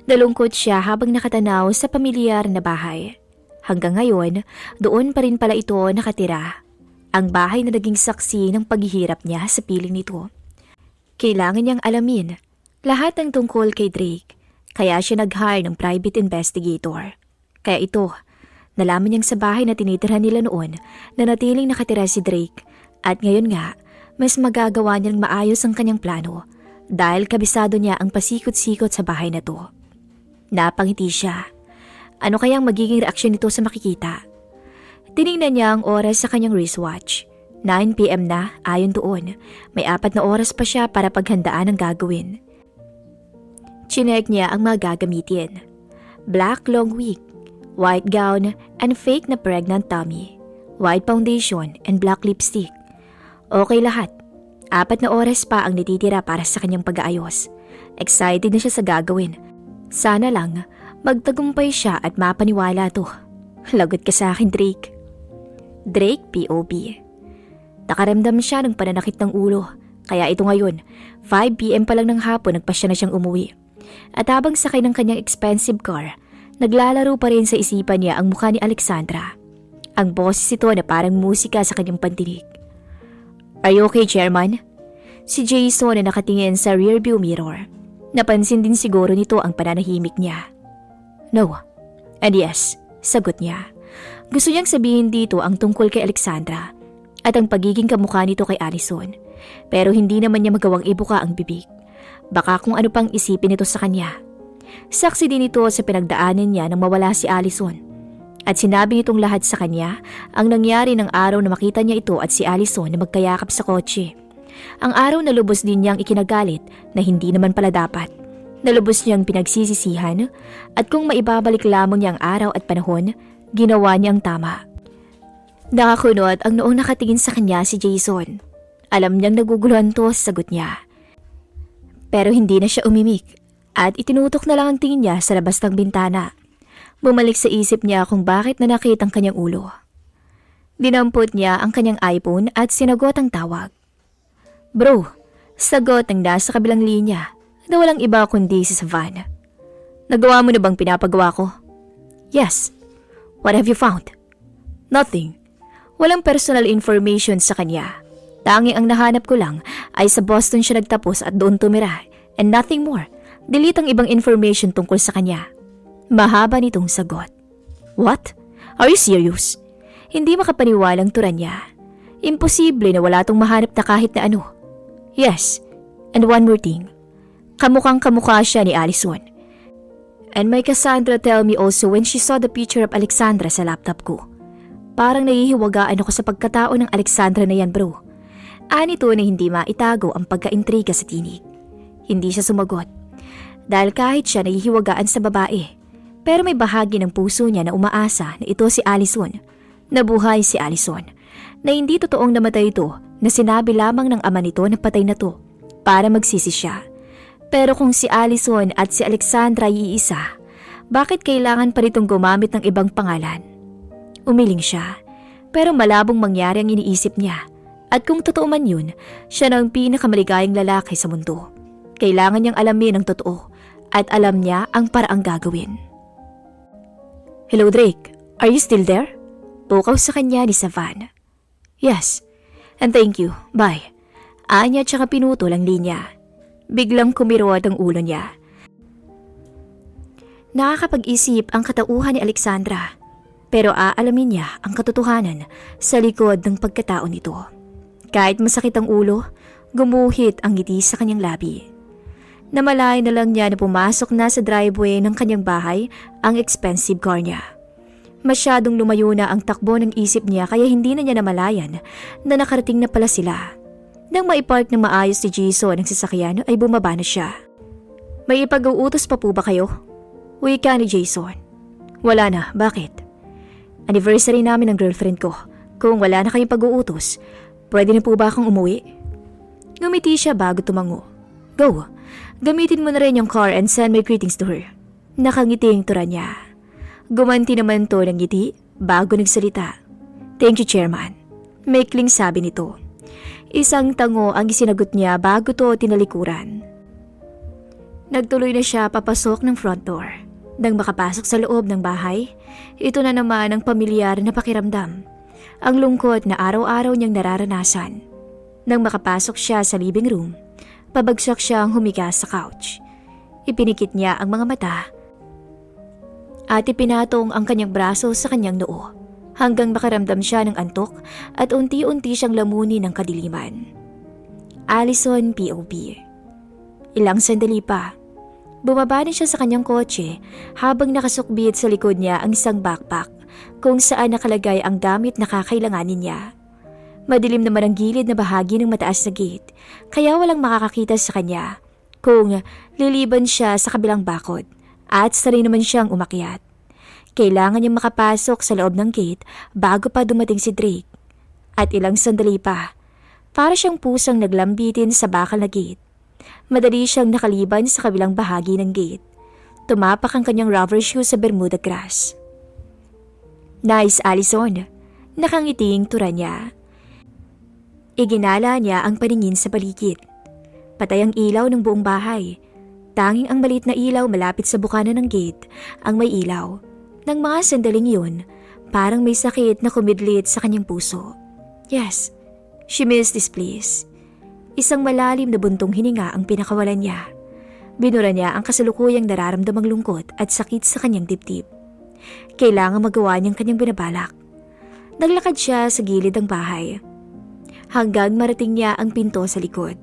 [SPEAKER 2] Nalungkot siya habang nakatanaw sa pamilyar na bahay. Hanggang ngayon, doon pa rin pala ito nakatira. Ang bahay na naging saksi ng paghihirap niya sa piling nito. Kailangan niyang alamin lahat ng tungkol kay Drake, kaya siya nag-hire ng private investigator. Kaya ito, nalaman niyang sa bahay na tinitirhan nila noon na natiling nakatira si Drake at ngayon nga, mas magagawa niyang maayos ang kanyang plano dahil kabisado niya ang pasikot-sikot sa bahay na to. Napangiti siya. Ano kayang magiging reaksyon nito sa makikita? Tiningnan niya ang oras sa kanyang wristwatch. 9 PM na ayon doon. May 4 na oras pa siya para paghandaan ang gagawin. Chinek niya ang mga gagamitin. Black long wig, white gown, and fake na pregnant tummy. White foundation and black lipstick. Okay lahat. 4 na oras pa ang natitira para sa kanyang pag-aayos. Excited na siya sa gagawin. Sana lang magtagumpay siya at mapaniwala to. Lagot ka sa akin, Drake. Drake POV. Nakaramdam siya ng pananakit ng ulo, kaya ito ngayon, 5 PM pa lang ng hapon nagpasya na siyang umuwi. At habang sakay ng kanyang expensive car, naglalaro pa rin sa isipan niya ang mukha ni Alexandra. Ang boses ito na parang musika sa kanyang pandinig. Are you okay, Chairman? Si Jason na nakatingin sa rearview mirror. Napansin din siguro nito ang pananahimik niya. No, and yes, sagot niya. Gusto niyang sabihin dito ang tungkol kay Alexandra at ang pagiging kamukha nito kay Allison. Pero hindi naman niya magawang ibuka ang bibig. Baka kung ano pang isipin nito sa kanya. Saksi din ito sa pinagdaanan niya nang mawala si Allison. At sinabi nitong lahat sa kanya ang nangyari ng araw na makita niya ito at si Allison na magkayakap sa kotse. Ang araw na lubos din niyang ikinagalit na hindi naman pala dapat. Nalubos niyang pinagsisisihan at kung maibabalik lamang niya ang araw at panahon, ginawa niya ang tama. Nakakunot ang noong nakatingin sa kanya si Jason. Alam niyang naguguluhan to sa sagot niya. Pero hindi na siya umimik at itinutok na lang ang tingin niya sa labas ng bintana. Bumalik sa isip niya kung bakit nanakit ang kanyang ulo. Dinampot niya ang kanyang iPhone at sinagot ang tawag. Bro, sagot ang nasa kabilang linya na walang iba kundi si Savan. Nagawa mo na bang pinapagawa ko? Yes. What have you found? Nothing. Walang personal information sa kanya. Tanging ang nahanap ko lang ay sa Boston siya nagtapos at doon tumira and nothing more. Delete ang ibang information tungkol sa kanya. Mahaba nitong sagot. What? Are you serious? Hindi makapaniwalang turan niya. Imposible na wala tong mahanap na kahit na ano. Yes, and one more thing. Kamukhang kamukha siya ni Allison. And my Cassandra tell me also when she saw the picture of Alexandra sa laptop ko. Parang nahihiwagaan ako sa pagkatao ng Alexandra na yan, bro. Anito na hindi maitago ang pagkaintriga sa tinig. Hindi siya sumagot. Dahil kahit siya nahihiwagaan sa babae, pero may bahagi ng puso niya na umaasa na ito si Allison. Nabuhay si Allison. Na hindi totoong namatay ito, na sinabi lamang ng ama nito na patay na to para magsisi siya. Pero kung si Allison at si Alexandra ay iisa, bakit kailangan pa nitong gumamit ng ibang pangalan? Umiling siya, pero malabong mangyari ang iniisip niya. At kung totoo man yun, siya na ang pinakamaligayang lalaki sa mundo. Kailangan niyang alamin ang totoo at alam niya ang paraang gagawin. Hello Drake, are you still there? Pukaw sa kanya ni Savan. Yes, and thank you, bye. Anya tsaka pinutol ang linya. Biglang kumirot ang ulo niya. Nakakapag-isip ang katauhan ni Alexandra, pero aalamin niya ang katotohanan sa likod ng pagkatao nito. Kahit masakit ang ulo, gumuhit ang ngiti sa kanyang labi. Namalay na lang niya na pumasok na sa driveway ng kanyang bahay ang expensive car niya. Masyadong lumayo na ang takbo ng isip niya kaya hindi na niya namalayan na nakarating na pala sila. Nang maipark ng maayos si Jason ang sasakyan ay bumaba na siya. May ipag-uutos pa po ba kayo? Wika ni Jason. Wala na, bakit? Anniversary namin ng girlfriend ko. Kung wala na kayong pag-uutos, pwede na po ba akong umuwi? Ngumiti siya bago tumango. Go! Gamitin mo na rin yung car and send my greetings to her. Nakangiting tura niya. Gumanti naman to ng ngiti bago nagsalita. Thank you, Chairman. Maikling sabi nito. Isang tango ang isinagot niya bago to tinalikuran. Nagtuloy na siya papasok ng front door. Nang makapasok sa loob ng bahay, ito na naman ang pamilyar na pakiramdam. Ang lungkot na araw-araw niyang nararanasan. Nang makapasok siya sa living room, pabagsak siyang humiga sa couch. Ipinikit niya ang mga mata at ipinatong ang kanyang braso sa kanyang noo hanggang makaramdam siya ng antok at unti-unti siyang lamunin ng kadiliman. Allison POV. Ilang sandali pa, bumaba na siya sa kanyang kotse habang nakasukbit sa likod niya ang isang backpack kung saan nakalagay ang gamit na kakailanganin niya. Madilim naman ang gilid na bahagi ng mataas na gate, kaya walang makakakita sa kanya kung liliban siya sa kabilang bakod at sanay naman siyang umakyat. Kailangan niyang makapasok sa loob ng gate bago pa dumating si Drake. At ilang sandali pa, para siyang pusang naglambitin sa bakal na gate. Madali siyang nakaliban sa kabilang bahagi ng gate. Tumapak ang kanyang rubber shoe sa Bermuda grass. Nice, Allison. Nakangiting tura niya. Iginala niya ang paningin sa paligid. Patay ang ilaw ng buong bahay. Tanging ang maliit na ilaw malapit sa bukana ng gate ang may ilaw. Nang mga sandaling yun, parang may sakit na kumidlit sa kanyang puso. Yes, she missed this place. Isang malalim na buntong hininga ang pinakawalan niya. Binura niya ang kasalukuyang nararamdamang lungkot at sakit sa kanyang dibdib. Kailangan magawa niyang kanyang binabalak. Naglakad siya sa gilid ng bahay hanggang marating niya ang pinto sa likod.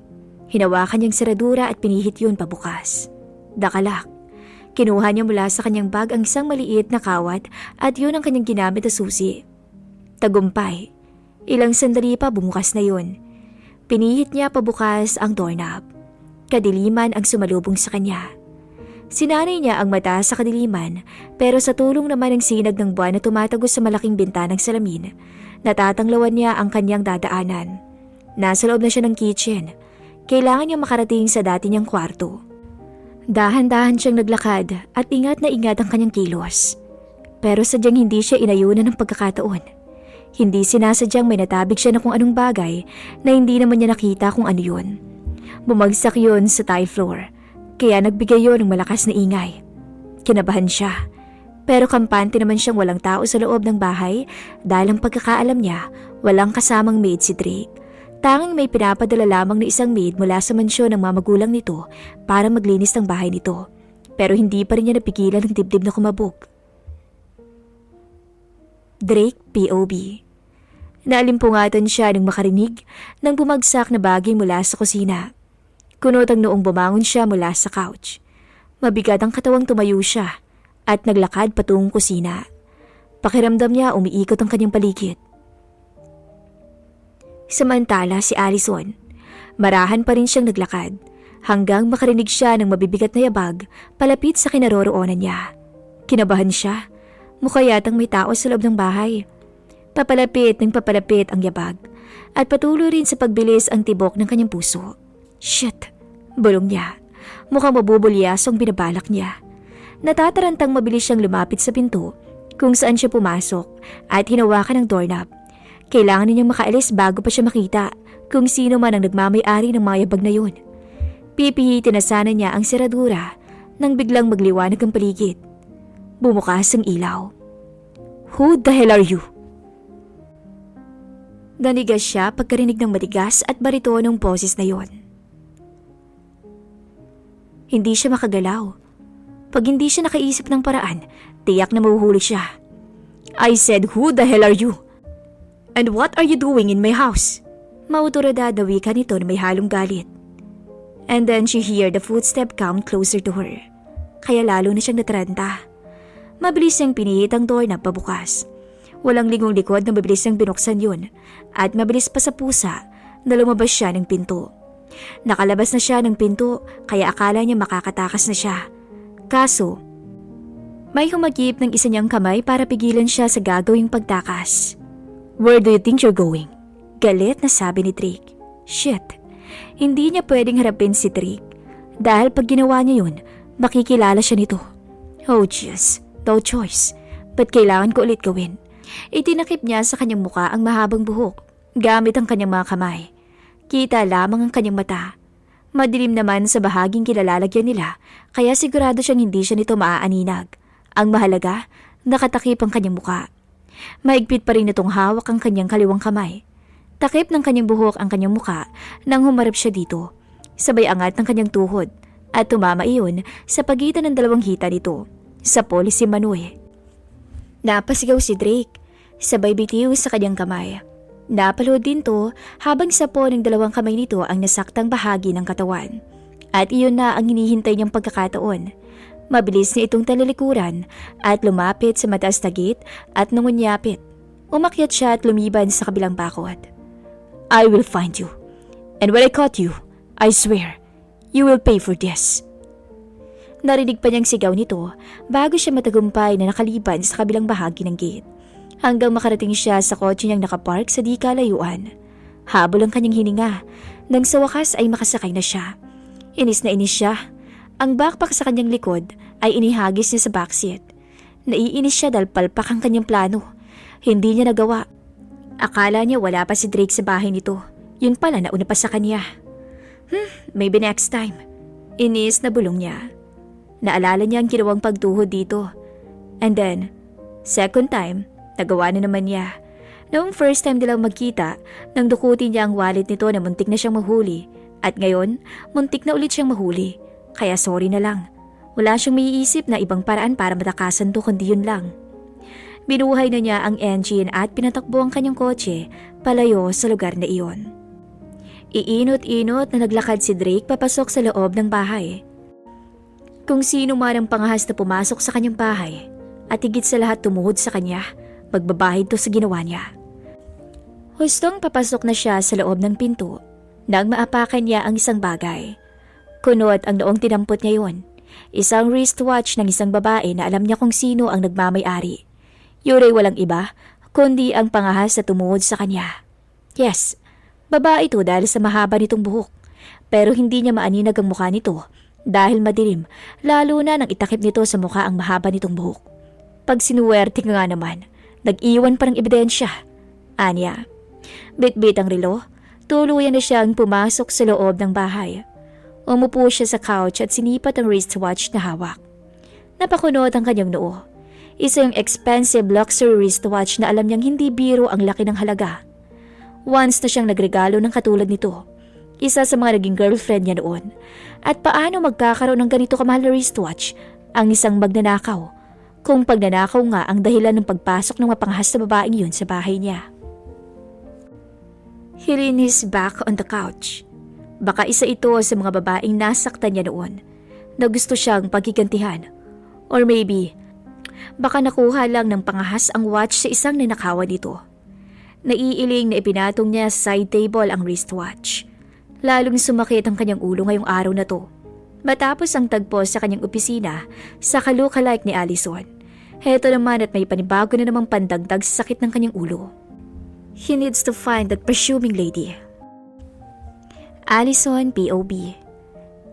[SPEAKER 2] Hinawakan niyang seradura at pinihit yun pabukas. Dakalak. Kinuha niya mula sa kanyang bag ang isang maliit na kawat at yun ang kanyang ginamit na susi. Tagumpay. Ilang sandali pa bumukas na yun. Pinihit niya pabukas ang doorknob. Kadiliman ang sumalubong sa kanya. Sinanay niya ang mata sa kadiliman pero sa tulong naman ng sinag ng buwan na tumatagos sa malaking bintanang salamin, natatanglawan niya ang kanyang dadaanan. Nasa loob na siya ng kitchen. Kailangan niyang makarating sa dati niyang kwarto. Dahan-dahan siyang naglakad at ingat na ingat ang kanyang kilos. Pero sadyang hindi siya inayunan ng pagkakataon. Hindi sinasadyang may natabig siya na kung anong bagay na hindi naman niya nakita kung ano yun. Bumagsak yun sa tile floor, kaya nagbigay yun ng malakas na ingay. Kinabahan siya, pero kampante naman siyang walang tao sa loob ng bahay dahil ang pagkakaalam niya walang kasamang maid si Drake. Tanging may pinapadala lamang na isang maid mula sa mansyon ng mamagulang nito para maglinis ng bahay nito. pero hindi pa rin niya napigilan ng dibdib na kumabog. Drake POV. Naalimpungatan siya nang makarinig ng bumagsak na bagay mula sa kusina. Kunot ang noong bumangon siya mula sa couch. Mabigat ang katawang tumayo siya at naglakad patungong kusina. Pakiramdam niya umiikot ang kanyang paligid. Samantala si Allison, marahan pa rin siyang naglakad hanggang makarinig siya ng mabibigat na yabag palapit sa kinaroroonan niya. Kinabahan siya, mukha yatang may tao sa loob ng bahay. Papalapit ng papalapit ang yabag at patuloy rin sa pagbilis ang tibok ng kanyang puso. Shit, bulong niya. Mukhang mabubulyas ang binabalak niya. Natatarantang mabilis siyang lumapit sa pinto kung saan siya pumasok at hinawakan ng doorknob. Kailangan niya makaalis bago pa siya makita kung sino man ang nagmamay-ari ng mga yabag na yun. Pipihitin na sana niya ang seradura nang biglang magliwanag ang paligid. Bumukas ang ilaw. Who the hell are you? Nanigas siya pagkarinig ng matigas at baritonong boses na yon. Hindi siya makagalaw. Pag hindi siya nakaisip ng paraan, tiyak na mahuhuli siya. I said, who the hell are you? And what are you doing in my house? Mautoridad na wika nito na may halong galit. And then she heard the footstep come closer to her. Kaya lalo na siyang nataranta. Mabilis niyang pinihit ang door na pabukas. Walang lingong likod na mabilis niyang binuksan yun. At mabilis pa sa pusa na lumabas siya ng pinto. Nakalabas na siya ng pinto kaya akala niya makakatakas na siya. Kaso, may humagip ng isa niyang kamay para pigilan siya sa gagawing pagtakas. Where do you think you're going? Galit na sabi ni Drake. Shit, hindi niya pwedeng harapin si Drake. Dahil pag ginawa niya yun, makikilala siya nito. Oh jeez, no choice. Ba't kailangan ko ulit gawin? Itinakip niya sa kanyang muka ang mahabang buhok gamit ang kanyang mga kamay. Kita lamang ang kanyang mata. Madilim naman sa bahaging kilalalagyan nila kaya sigurado siyang hindi siya nito maaaninag. Ang mahalaga, nakatakip ang kanyang muka. Maigpit pa rin itong hawak ang kanyang kaliwang kamay. Takip ng kanyang buhok ang kanyang muka nang humarap siya dito. Sabay angat ng kanyang tuhod at tumama iyon sa pagitan ng dalawang hita nito. Sa poli si Manuel. Napasigaw si Drake, sabay bitiw sa kanyang kamay. Napalood din to habang sa po ng dalawang kamay nito ang nasaktang bahagi ng katawan. At iyon na ang hinihintay niyang pagkakataon. Mabilis niya itong talalikuran at lumapit sa mataas na gate at nangunyapit. Umakyat siya at lumiban sa kabilang bakod. I will find you. And when I caught you, I swear, you will pay for this. Narinig pa niyang sigaw nito bago siya matagumpay na nakaliban sa kabilang bahagi ng gate. Hanggang makarating siya sa kotse niyang nakapark sa di kalayuan. Habol ang kanyang hininga nang sa wakas ay makasakay na siya. Inis na inis siya. Ang backpack sa kanyang likod ay inihagis niya sa backseat. Naiinis siya dahil palpak ang kanyang plano. Hindi niya nagawa. Akala niya wala pa si Drake sa bahay nito. Yun pala nauna pa sa kanya. Maybe next time. Inis na bulong niya. Naalala niya ang ginawang pagtuhod dito. And then, second time, nagawa na naman niya. Noong first time nilang magkita, nang dukutin niya ang wallet nito na muntik na siyang mahuli. At ngayon, muntik na ulit siyang mahuli. Kaya sorry na lang. Wala siyang maiisip na ibang paraan para matakasan to kundi yun lang. Binuhay na niya ang engine at pinatakbo ang kanyang kotse palayo sa lugar na iyon. Iinot-inot na naglakad si Drake papasok sa loob ng bahay. Kung sino man ang pangahas na pumasok sa kanyang bahay at higit sa lahat tumuhod sa kanya, magbabahid to sa ginawa niya. Hustong papasok na siya sa loob ng pinto nang maapakan niya ang isang bagay. Kunot ang noong tinampot niya yun. Isang wristwatch ng isang babae na alam niya kung sino ang nagmamay-ari. Yuray walang iba, kundi ang pangahas na tumuhod sa kanya. Yes, babae ito dahil sa mahaba nitong buhok. Pero hindi niya maaninag ang mukha nito dahil madilim, lalo na nang itakip nito sa mukha ang mahaba nitong buhok. Pag sinuwerte nga naman, nag-iwan pa ng ebidensya. Anya, bit-bit ang relo, tuluyan na siyang pumasok sa loob ng bahay. Umupo siya sa couch at sinipat ang wristwatch na hawak. Napakunot ang kanyang noo. Isa yung expensive luxury wristwatch na alam niyang hindi biro ang laki ng halaga. Once na siyang nagregalo ng katulad nito. isa sa mga naging girlfriend niya noon. At paano magkakaroon ng ganito kamahal na wristwatch ang isang magnanakaw kung pagnanakaw nga ang dahilan ng pagpasok ng mapanghas na babaeng yun sa bahay niya. He leaned his back on the couch. Baka isa ito sa mga babaeng nasaktan niya noon na gusto siyang paghigantihan. Or maybe, baka nakuha lang ng pangahas ang watch sa isang nanakawan nito. Naiiling na ipinatong niya sa side table ang wristwatch. Lalong sumakit ang kanyang ulo ngayong araw na to. Matapos ang tagpo sa kanyang opisina sa ka-lookalike ni Allison. Heto naman at may panibago na namang pandagdag sa sakit ng kanyang ulo. He needs to find that presuming lady. Allison POB.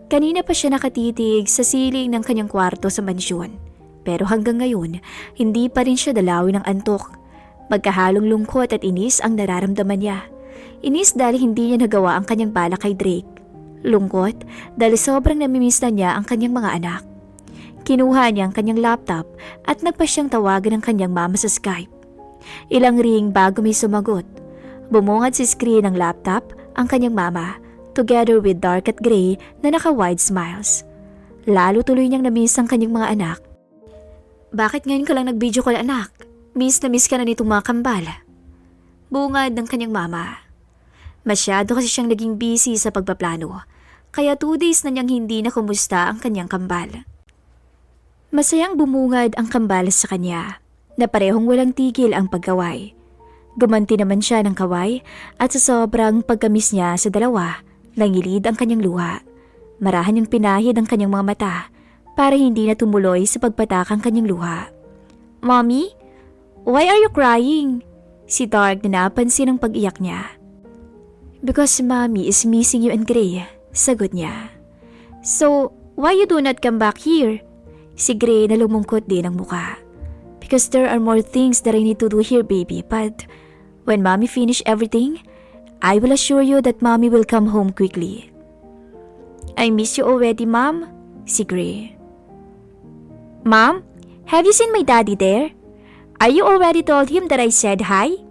[SPEAKER 2] Kanina pa siya nakatitig sa siling ng kanyang kwarto sa mansyon. Pero hanggang ngayon, hindi pa rin siya dalawin ng antok. Magkahalong lungkot at inis ang nararamdaman niya. Inis dahil hindi niya nagawa ang kanyang balak kay Drake. Lungkot dahil sobrang namimiss na niya ang kanyang mga anak. Kinuha niya ang kanyang laptop at nagpa siyang tawagan ng kanyang mama sa Skype. Ilang ring bago may sumagot. Bumungad sa screen ng laptop ang kanyang mama, together with dark at gray na naka-wide smiles. Lalo tuloy niyang namiss ang kanyang mga anak. Bakit ngayon ka lang nag-video call, anak? Miss na miss ka na nitong mga kambal. Bungad ng kanyang mama. Masyado kasi siyang naging busy sa pagpaplano, kaya 2 days na niyang hindi na kumusta ang kanyang kambal. Masayang bumungad ang kambal sa kanya, na parehong walang tigil ang pagkaway. Gumanti naman siya ng kaway at sa sobrang pagkamis niya sa dalawa, nangilid ang kanyang luha. Marahan niyang pinahid ang kanyang mga mata para hindi na tumuloy sa pagpatak ang kanyang luha. Mommy? Why are you crying? Si Dark na napansin ang pag-iyak niya. Because Mommy is missing you and Gray, sagot niya. So, why you do not come back here? Si Gray na lumungkot din ang muka. Because there are more things that I need to do here, baby, but when Mommy finish everything, I will assure you that Mommy will come home quickly. I miss you already, Mom, si Gray. Mom, have you seen my daddy there? Are you already told him that I said hi?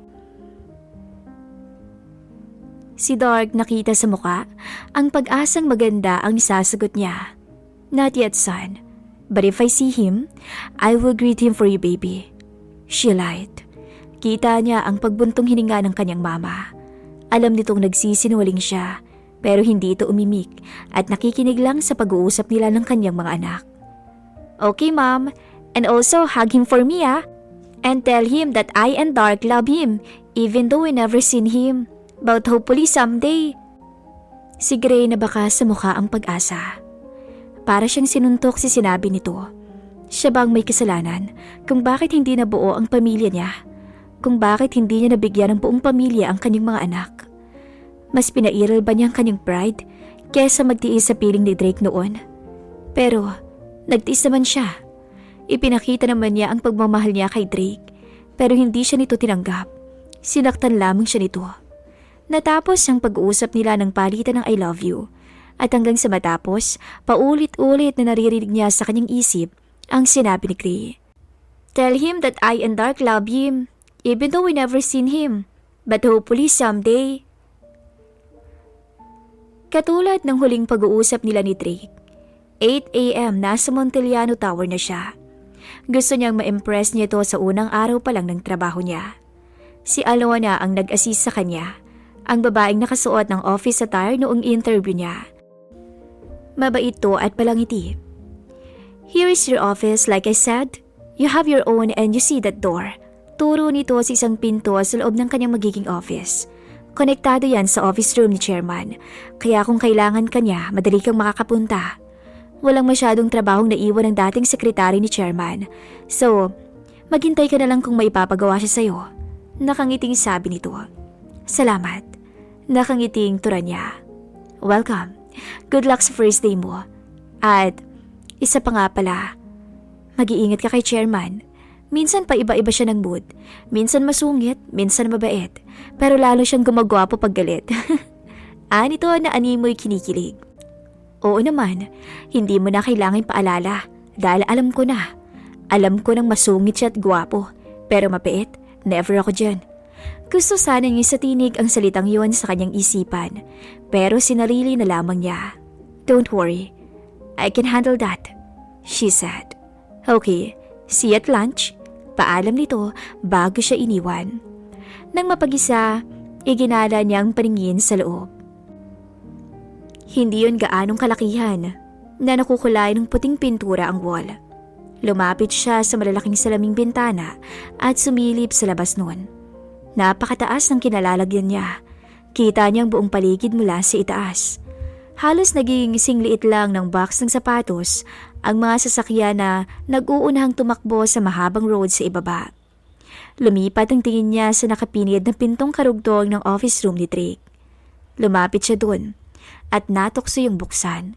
[SPEAKER 2] Si Dark nakita sa muka ang pag-asang maganda ang sasagot niya. Not yet, son. But if I see him, I will greet him for you, baby. She lied. Kita niya ang pagbuntong hininga ng kanyang mama. Alam nitong nagsisinungaling siya, pero hindi ito umimik at nakikinig lang sa pag-uusap nila ng kanyang mga anak. Okay, Mom. And also hug him for me, ah. And tell him that I and Dark love him, even though we never seen him. But hopefully someday. Si Gray na baka sa mukha ang pag-asa. Para siyang sinuntok si sinabi nito. Siya bang may kasalanan kung bakit hindi nabuo ang pamilya niya? Kung bakit hindi niya nabigyan ng buong pamilya ang kanyang mga anak? Mas pinairal ba niya ang kanyang pride kesa magtiis sa piling ni Drake noon? Pero nagtiis naman siya. Ipinakita naman niya ang pagmamahal niya kay Drake, pero hindi siya nito tinanggap. Sinaktan lamang siya nito. Natapos ang pag-uusap nila ng palitan ng I love you, at hanggang sa matapos, paulit-ulit na naririnig niya sa kanyang isip ang sinabi ni Gray. Tell him that I and Dark love him, even though we never seen him, but hopefully someday. Katulad ng huling pag-uusap nila ni Drake, 8 a.m. nasa Montellano Tower na siya. Gusto niyang ma-impress niya ito sa unang araw pa lang ng trabaho niya. Si Alona ang nag-assist sa kanya, ang babaeng nakasuot ng office attire noong interview niya. Mabait to at palangiti. Here is your office, like I said. You have your own and you see that door. Turo nito sa isang pinto sa loob ng kanyang magiging office. Konektado yan sa office room ni Chairman, kaya kung kailangan kanya, madali kang makakapunta. Walang masyadong trabahong naiwan ng dating sekretary ni Chairman. So, maghintay ka na lang kung may papagawa siya sa'yo. Nakangiting sabi nito. Salamat. Nakangiting tura niya. Welcome. Good luck sa first day mo. At isa pa nga pala, mag-iingat ka kay Chairman. Minsan pa iba-iba siya ng mood. Minsan masungit, minsan mabait. Pero lalo siyang gumagwapo pag galit. Nito na animoy kinikilig. Oo naman, hindi mo na kailangan paalala dahil alam ko na. Alam ko nang masungit siya at gwapo, pero mapait, never ako dyan. Gusto sana niya sa tinig ang salitang yun sa kanyang isipan, pero sinarili na lamang niya. "Don't worry, I can handle that," she said. "Okay, see you at lunch." Paalam nito bago siya iniwan. Nang mapag-isa, iginala niyang paningin sa loob. Hindi yun gaanong kalakihan na nakukulay ng puting pintura ang wall. Lumapit siya sa malalaking salaming bintana at sumilip sa labas nun. Napakataas ng kinalalagyan niya. Kita niyang buong paligid mula sa itaas. Halos naging singliit lang ng box ng sapatos ang mga sasakyan na nag-uunahang tumakbo sa mahabang road sa ibaba. Lumipat ang tingin niya sa nakapinid na pintong karugtong ng office room ni Drake. Lumapit siya dun at natukso yung buksan.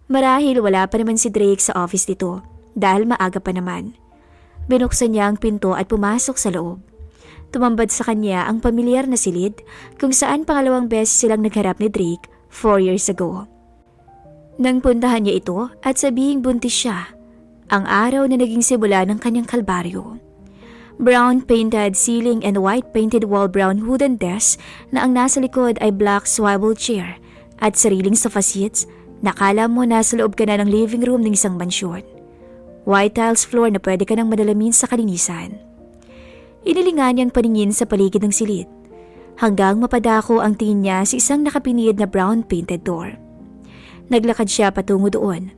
[SPEAKER 2] Marahil wala pa naman si Drake sa office nito dahil maaga pa naman. Binuksan niya ang pinto at pumasok sa loob. Tumambad sa kanya ang pamilyar na silid kung saan pangalawang beses silang nagharap ni Drake 4 years ago. Nang puntahan niya ito at sabihing buntis siya, ang araw na naging simula ng kanyang kalbaryo. Brown painted ceiling and white painted wall brown wooden desk na ang nasa likod ay black swivel chair at sariling sofa seats. Nakala mo nasa loob ka na ng living room ng isang mansyon. White tiles floor na pwede ka nang madalamin sa kalinisan. Inilingan niyang paningin sa paligid ng silid hanggang mapadako ang tingin niya sa isang nakapinid na brown painted door. Naglakad siya patungo doon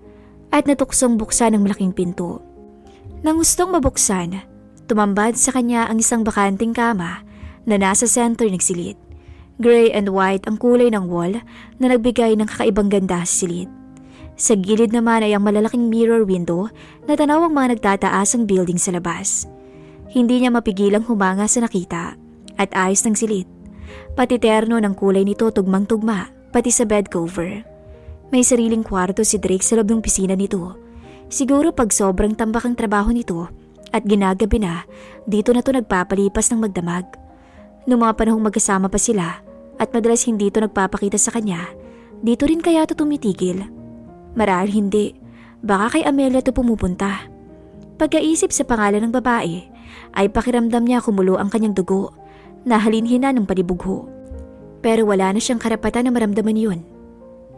[SPEAKER 2] at natuksong buksan ang malaking pinto. Nang gustong mabuksan, tumambad sa kanya ang isang bakanting kama na nasa center ng silid. Gray and white ang kulay ng wall na nagbigay ng kakaibang ganda sa silid. Sa gilid naman ay ang malalaking mirror window na tanaw ang mga nagtataasang building sa labas. Hindi niya mapigilang humanga sa nakita at ayos ng silid. Pati terno ng kulay nito tugmang-tugma, pati sa bed cover. May sariling kwarto si Drake sa loob ng pisina nito. Siguro pag sobrang tambak ang trabaho nito at ginagabi na, dito na to nagpapalipas ng magdamag. Noong mga panahong magkasama pa sila at madalas hindi ito nagpapakita sa kanya, dito rin kaya ito tumitigil. Marahil hindi, baka kay Amelia ito pumupunta. Pagkaisip sa pangalan ng babae, ay pakiramdam niya kumulo ang kanyang dugo, nahalinhina ng panibugho. Pero wala na siyang karapatan na maramdaman yun.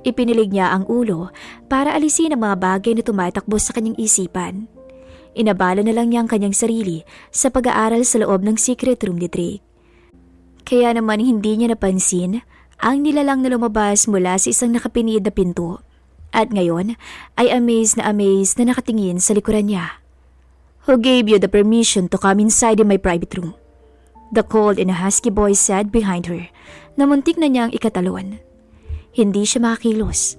[SPEAKER 2] Ipinilig niya ang ulo para alisin ang mga bagay na tumatakbo sa kanyang isipan. Inabala na lang niya ang kanyang sarili sa pag-aaral sa loob ng secret room ni Drake. Kaya naman hindi niya napansin ang nilalang na lumabas mula sa isang nakapinid na pinto at ngayon ay amazed na nakatingin sa likuran niya. "Who gave you the permission to come inside in my private room?" The cold and husky voice said behind her na muntik na niyang ikatalon. Hindi siya makakilos.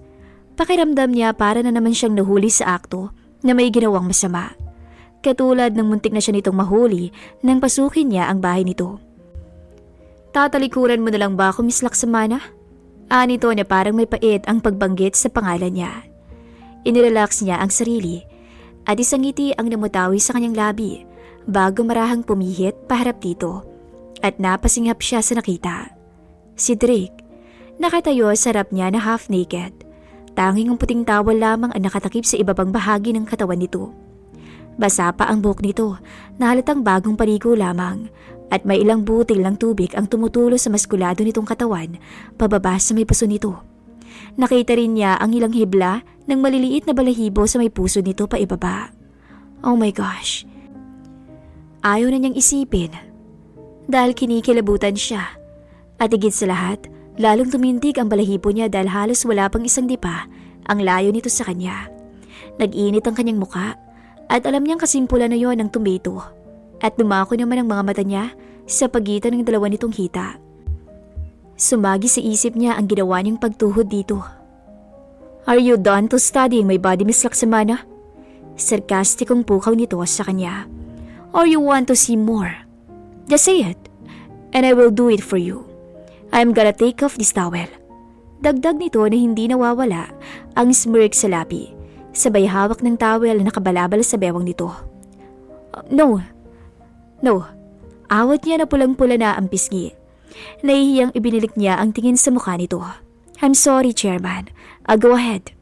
[SPEAKER 2] Pakiramdam niya para na naman siyang nahuli sa akto na may ginawang masama. Katulad ng muntik na siya nitong mahuli nang pasukin niya ang bahay nito. "Tatalikuran mo na lang ba ako, Miss Laksamana?" Nito na parang may pait ang pagbanggit sa pangalan niya. Inirelax niya ang sarili at isang ngiti ang namutawi sa kanyang labi bago marahang pumihit paharap dito at napasingap siya sa nakita. Si Drake, nakatayo sa harap niya na half naked. Tanging ang puting towel lamang ang nakatakip sa ibabang bahagi ng katawan nito. Basa pa ang buhok nito na halatang bagong paligo lamang at may ilang butil ng tubig ang tumutulo sa maskulado nitong katawan pababa sa may puso nito. Nakita rin niya ang ilang hibla ng maliliit na balahibo sa may puso nito pa ibaba. Oh my gosh. Ayaw na niyang isipin dahil kinikilabutan siya at higit sa lahat, lalong tumindig ang balahibo niya dahil halos wala pang isang dipa ang layo nito sa kanya. Nag-init ang kanyang muka at alam niyang kasimpulan na yon ng tumbito at dumako naman ang mga mata niya sa pagitan ng dalawa nitong hita. Sumagi sa isip niya ang ginawa niyang pagtuhod dito. "Are you done to studying my body, Miss Laksamana?" Sarkastikong pukaw nito sa kanya. "Or you want to see more? Just say it, and I will do it for you. I'm gonna take off this towel." Dagdag nito na hindi nawawala ang smirk sa labi, sabay hawak ng towel na nakabalabal sa bewang nito. No. Awat niya na pulang-pula na ang pisngi. Nahihiyang ibinilik niya ang tingin sa mukha nito. "I'm sorry, Chairman. Go ahead."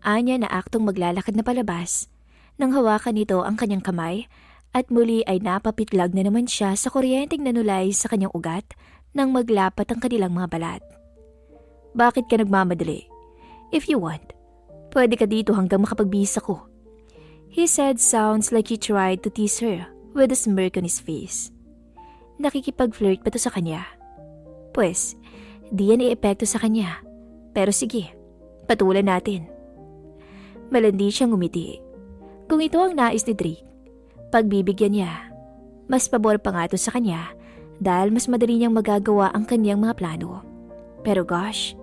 [SPEAKER 2] Anya na aktong maglalakad na palabas. Nang hawakan nito ang kanyang kamay, At muli ay napapitlag na naman siya sa kuryenteng nanulay sa kanyang ugat nang maglapat ang kanilang mga balat. Bakit ka nagmamadali? If you want, pwede ka dito hanggang makapagbisa ko. He said sounds like he tried to tease her with a smirk on his face. Nakikipag-flirt pa to sa kanya? Pwes, di yan i-epekto sa kanya. Pero sige, patulan natin. Malandi siyang ngumiti. Kung ito ang nais ni Drake, pagbibigyan niya. Mas pabor pa nga ito sa kanya dahil mas madali niyang magagawa ang kanyang mga plano. Pero gosh,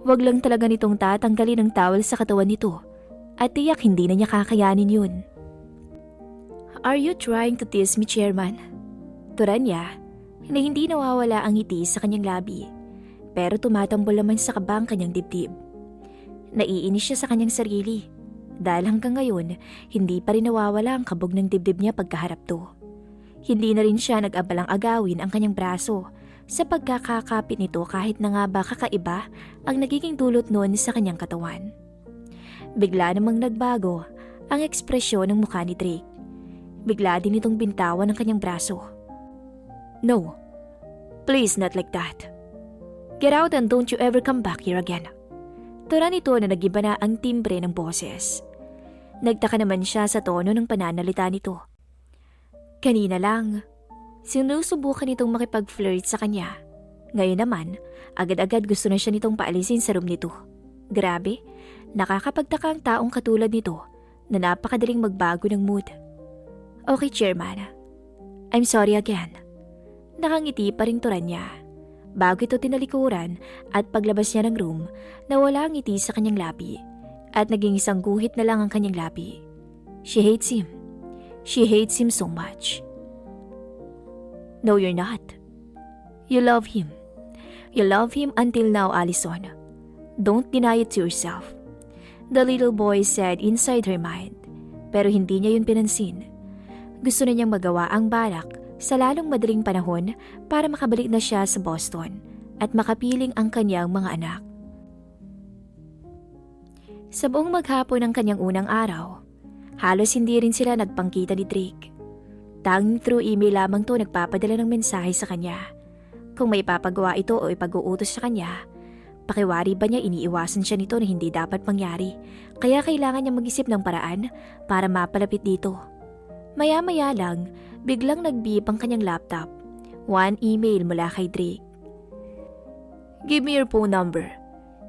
[SPEAKER 2] wag lang talaga nitong tatanggalin ang towel sa katawan nito at tiyak hindi na niya kakayanin yun. Are you trying to tease me, Chairman? Turan niya na hindi nawawala ang ngiti sa kanyang labi pero tumatambol naman sa kaba ang kanyang dibdib. Naiinis siya sa kanyang sarili dahil hanggang ngayon hindi pa rin nawawala ang kabog ng dibdib niya pagkaharap to. Hindi na rin siya nag-abalang agawin ang kanyang braso sa pagkakakapit nito kahit na nga ba kakaiba ang nagiging dulot noon sa kanyang katawan. Bigla namang nagbago ang ekspresyon ng mukha ni Drake. Bigla din itong bintawan ng kanyang braso. No, please not like that. Get out and don't you ever come back here again. Tura nito na nagiba na ang timbre ng boses. Nagtaka naman siya sa tono ng pananalita nito. Kanina lang, sinusubukan nitong makipag-flirt sa kanya. Ngayon naman, agad-agad gusto na siya nitong paalisin sa room nito. Grabe, nakakapagtaka ang taong katulad nito na napakadaling magbago ng mood. Okay, Chairman. I'm sorry again. Nakangiti pa rin turan niya. Bago ito tinalikuran at paglabas niya ng room, nawala ang ngiti sa kanyang labi at naging isang guhit na lang ang kanyang labi. She hates him. She hates him so much. No, you're not. You love him. You love him until now, Allison. Don't deny it to yourself. The little boy said inside her mind. Pero hindi niya yun pinansin. Gusto na niyang magawa ang balak sa lalong madaling panahon para makabalik na siya sa Boston at makapiling ang kanyang mga anak. Sa buong maghapon ng kanyang unang araw, halos hindi rin sila nagpangkita ni Drake. Tanging through email lamang to nagpapadala ng mensahe sa kanya. Kung may papagawa ito o ipag-uutos sa kanya, pakiwari ba niya iniiwasan siya nito na hindi dapat mangyari, kaya kailangan niya mag-isip ng paraan para mapalapit dito. Maya-maya lang, biglang nag-beep ang kanyang laptop. One email mula kay Drake. Give me your phone number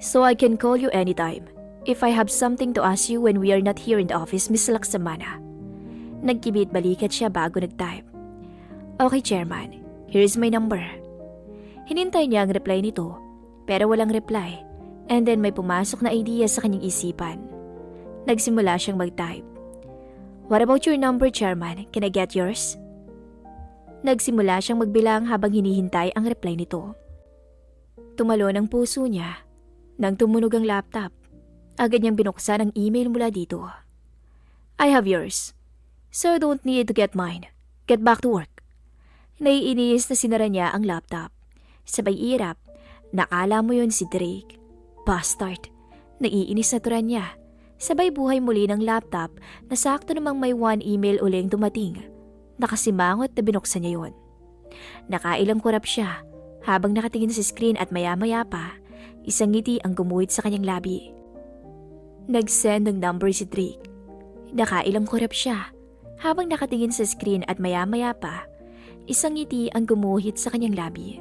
[SPEAKER 2] so I can call you anytime if I have something to ask you when we are not here in the office, Miss Laksamana. Nagkibit balikat siya bago nag-type. Okay, Chairman. Here's my number. Hinintay niya ang reply nito pero walang reply and then may pumasok na idea sa kanyang isipan. Nagsimula siyang mag-type. What about your number, Chairman? Can I get yours? Nagsimula siyang magbilang habang hinihintay ang reply nito. Tumalon ang puso niya. Nang tumunog ang laptop, agad niyang binuksan ang email mula dito. I have yours. So don't need to get mine. Get back to work. Naiinis na sinara niya ang laptop. Sabay irap, nakala mo yun si Drake. Bastard. Naiinis na turan niya. Sabay buhay muli ng laptop na sakto namang may one email uling dumating. Nakasimangot na binuksan niya yun. Nakailang kurap siya habang nakatingin sa screen at maya-maya pa, isang ngiti ang gumuhit sa kanyang labi. Nag-send ng number si Drake. Nakailang kurap siya habang nakatingin sa screen at maya-maya pa, isang ngiti ang gumuhit sa kanyang labi.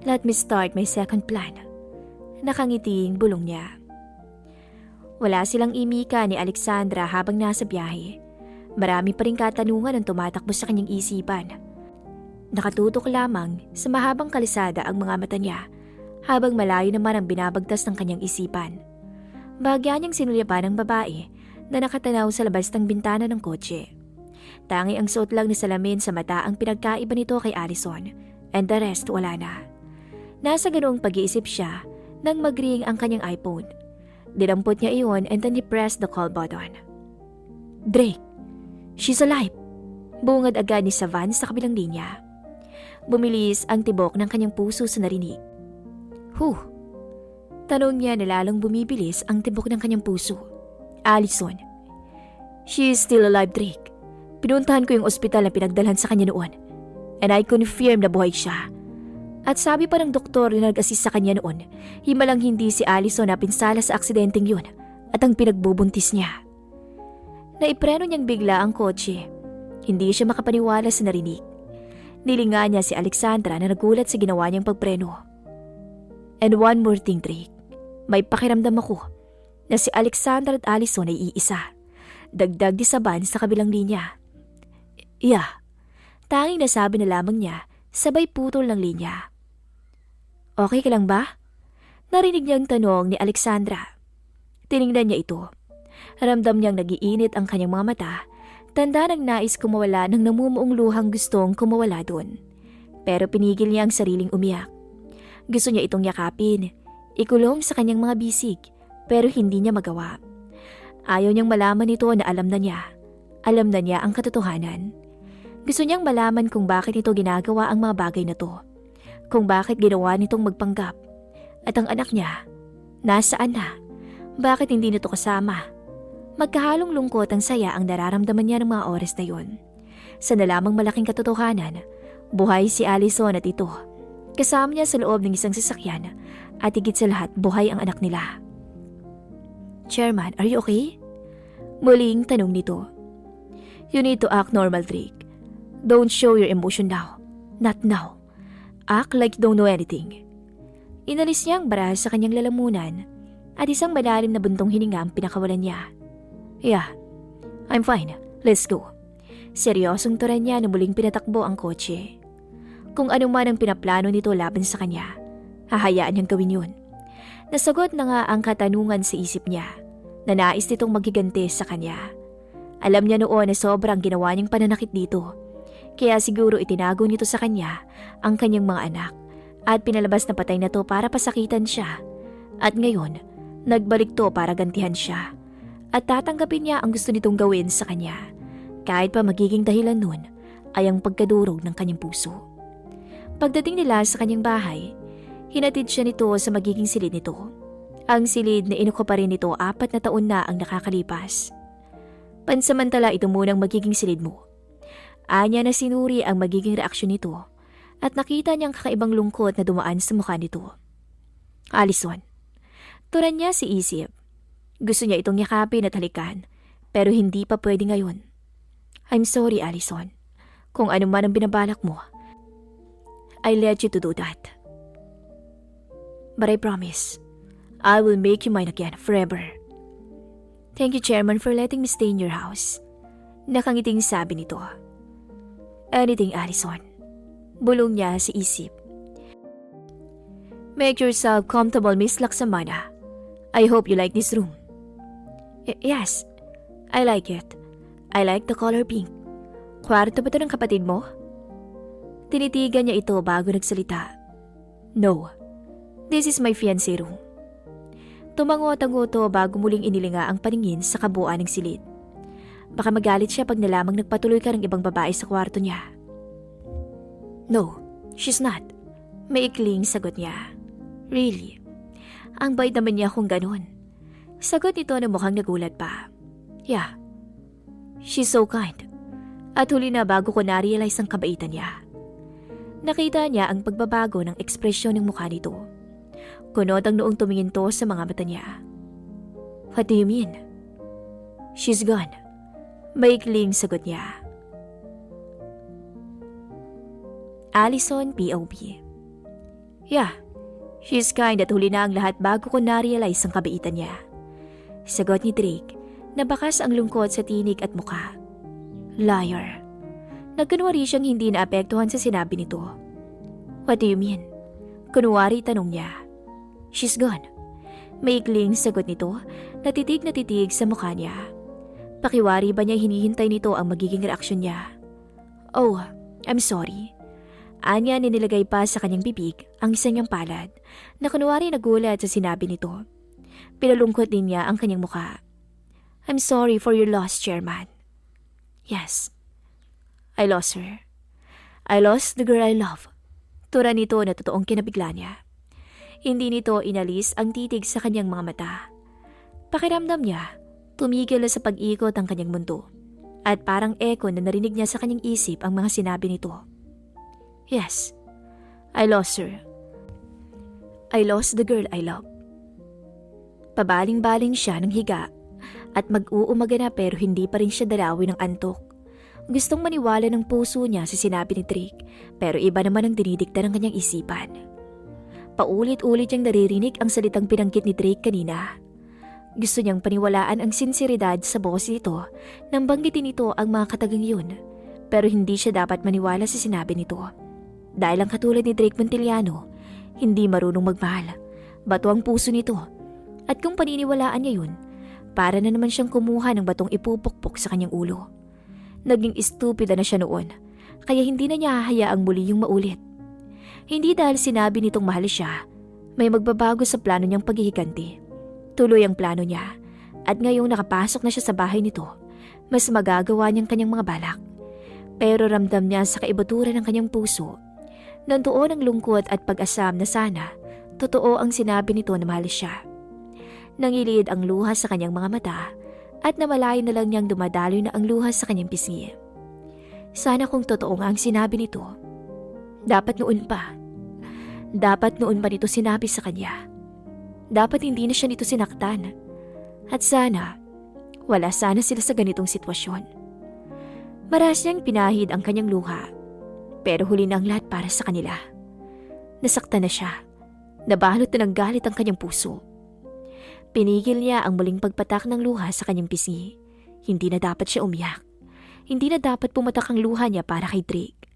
[SPEAKER 2] Let me start my second plan. Nakangiting bulong niya. Wala silang imika ni Alexandra habang nasa biyahe. Marami pa ring katanungan ang tumatakbo sa kanyang isipan. Nakatutok lamang sa mahabang kalisada ang mga mata niya habang malayo naman ang binabagtas ng kanyang isipan. Bahagya niyang sinulyapan ng babae na nakatanaw sa labas ng bintana ng kotse. Tangi ang suot lang ni salamin sa mata ang pinagkaiba nito kay Allison and the rest wala na. Nasa ganoong pag-iisip siya nang mag-ring ang kanyang iPhone. Dinampot niya iyon and then he pressed the call button. Drake, she's alive! Bungad agad ni Savan sa kabilang linya. Bumilis ang tibok ng kanyang puso sa narinig. Huh? Tanong niya na lalong bumibilis ang tibok ng kanyang puso. Allison, she is still alive, Drake. Pinuntahan ko yung ospital na pinagdalhan sa kanya noon. And I confirm na buhay siya. At sabi pa ng doktor na nag-assist sa kanya noon, himalang hindi si Allison na pinsala sa aksidenteng yun at ang pinagbubuntis niya. Naipreno niyang bigla ang kotse. Hindi siya makapaniwala sa narinig. Nilinga niya si Alexandra na nagulat sa ginawa niyang pagpreno. And one more thing, Drake. May pakiramdam ako na si Alexandra at Allison ay iisa. Dagdag di saban sa kabilang linya. Yeah. Tanging nasabi na lamang niya, sabay putol ng linya. Okay ka lang ba? Narinig niyang tanong ni Alexandra. Tiningnan niya ito. Ramdam niyang nagiinit ang kanyang mga mata. Tanda ng nais kumawala ng namumuong luhang gustong kumawala doon. Pero pinigil niya ang sariling umiyak. Gusto niya itong yakapin, ikulong sa kanyang mga bisig, pero hindi niya magawa. Ayaw niyang malaman ito na alam na niya. Alam na niya ang katotohanan. Gusto niyang malaman kung bakit ito ginagawa ang mga bagay na to. Kung bakit ginawa nitong magpanggap. At ang anak niya, nasaan na? Bakit hindi nito kasama? Magkahalong lungkot ang saya ang nararamdaman niya ng mga oras na yun. Sa nalamang malaking katotohanan, buhay si Allison at ito. Kasama niya sa loob ng isang sasakyan at higit sa lahat buhay ang anak nila. Chairman, are you okay? Muling tanong nito. You need to act normal, Drake. Don't show your emotion now. Not now. Act like you don't know anything. Inalis niya ang bara sa kanyang lalamunan at isang malalim na buntong hininga ang pinakawalan niya. Yeah, I'm fine. Let's go. Seryosong turan niya na muling pinatakbo ang kotse. Kung ano man ang pinaplano nito laban sa kanya, hahayaan niyang gawin yun. Nasagot na nga ang katanungan sa isip niya na nais nitong magigante sa kanya. Alam niya noon na sobrang ginawa niyang pananakit dito. Kaya siguro itinago nito sa kanya ang kanyang mga anak at pinalabas na patay na to para pasakitan siya. At ngayon, nagbalik to para gantihan siya. At tatanggapin niya ang gusto nitong gawin sa kanya. Kahit pa magiging dahilan nun ay ang pagkadurog ng kanyang puso. Pagdating nila sa kanyang bahay, hinatid siya nito sa magiging silid nito. Ang silid na inuko pa rin nito 4 na taon na ang nakakalipas. Pansamantala ito munang magiging silid mo. Anya na sinuri ang magiging reaksyon nito at nakita niyang kakaibang lungkot na dumaan sa mukha nito. Allison. Turan niya si isip. Gusto niya itong yakapin at halikan pero hindi pa pwede ngayon. I'm sorry, Allison. Kung ano man ang binabalak mo, I let you to do that. But I promise, I will make you mine again forever. Thank you, Chairman, for letting me stay in your house. Nakangiting sabi nito. Anything, Allison. Bulong niya si isip. Make yourself comfortable, Miss Laksamana. I hope you like this room. Yes, I like it. I like the color pink. Kwarto ba ito ng kapatid mo? Tinitigan niya ito bago nagsalita. No, this is my fiancé room. Tumango-tango to bago muling inilinga ang paningin sa kabuuan ng silid. Baka magalit siya pag nalamang nagpatuloy ka ng ibang babae sa kwarto niya. No, she's not. Maikling sagot niya. Really? Ang bait naman niya kung ganun. Sagot nito na mukhang nagulat pa. Yeah, she's so kind. At huli na bago ko na-realize ang kabaitan niya. Nakita niya ang pagbabago ng ekspresyon ng mukha nito. Kunot ang noong tumingin to sa mga mata niya. What do you mean? She's gone. Maikling sagot niya. Allison POV. Yeah, she's kind at huli na ang lahat bago ko na-realize ang kabaitan niya. Sagot ni Drake na bakas ang lungkot sa tinig at mukha. Liar. Nagkunwari siyang hindi naapektuhan sa sinabi nito. What do you mean? Kunwari tanong niya. She's gone. Maikling sagot nito na titig sa mukha niya. Pakiwari ba niya hinihintay nito ang magiging reaksyon niya? Oh, I'm sorry. Anya ninilagay pa sa kanyang bibig ang isa niyang palad na kunwari nagulat sa sinabi nito. Pinalungkot din niya ang kanyang mukha. I'm sorry for your loss, Chairman. Yes, I lost her. I lost the girl I love. Tura nito na totoong kinabigla niya. Hindi nito inalis ang titig sa kanyang mga mata. Pakiramdam niya, tumigil na sa pag-ikot ang kanyang mundo at parang echo na narinig niya sa kanyang isip ang mga sinabi nito. Yes, I lost her. I lost the girl I love. Pabaling-baling siya ng higa at mag-uumaga na pero hindi pa rin siya dalawin ng antok. Gustong maniwala ng puso niya sa sinabi ni Drake pero iba naman ang dinidikta ng kanyang isipan. Paulit-ulit niyang naririnig ang salitang binanggit ni Drake kanina. Gusto niyang paniwalaan ang sinseridad sa boses nito nang banggitin nito ang mga katagang yun. Pero hindi siya dapat maniwala sa sinabi nito. Dahil ang katulad ni Drake Montiliano, hindi marunong magmahal. Bato ang puso nito. At kung paniniwalaan niya yun, para na naman siyang kumuha ng batong ipupukpok sa kanyang ulo. Naging estupida na siya noon, kaya hindi na niya hahayaang muli yung maulit. Hindi dahil sinabi nitong mahal siya, may magbabago sa plano niyang paghihiganti. Tuloy ang plano niya, at ngayong nakapasok na siya sa bahay nito, mas magagawa niyang kanyang mga balak. Pero ramdam niya sa kaibuturan ng kanyang puso, nandoon ang lungkot at pag-asam na sana, totoo ang sinabi nito na mahal siya. Nangilid ang luha sa kanyang mga mata, at namalayan na lang niyang dumadaloy na ang luha sa kanyang pisngi. Sana kung totoo nga ang sinabi nito. Dapat noon pa. Dapat noon pa nito sinabi sa kanya. Dapat hindi na siya nito sinaktan. At sana, wala sana sila sa ganitong sitwasyon. Maras niyang pinahid ang kanyang luha, pero huli na ang lahat para sa kanila. Nasaktan na siya. Nabalot na ng galit ang kanyang puso. Pinigil niya ang muling pagpatak ng luha sa kanyang pisngi. Hindi na dapat siya umiyak. Hindi na dapat pumatak ang luha niya para kay Drake.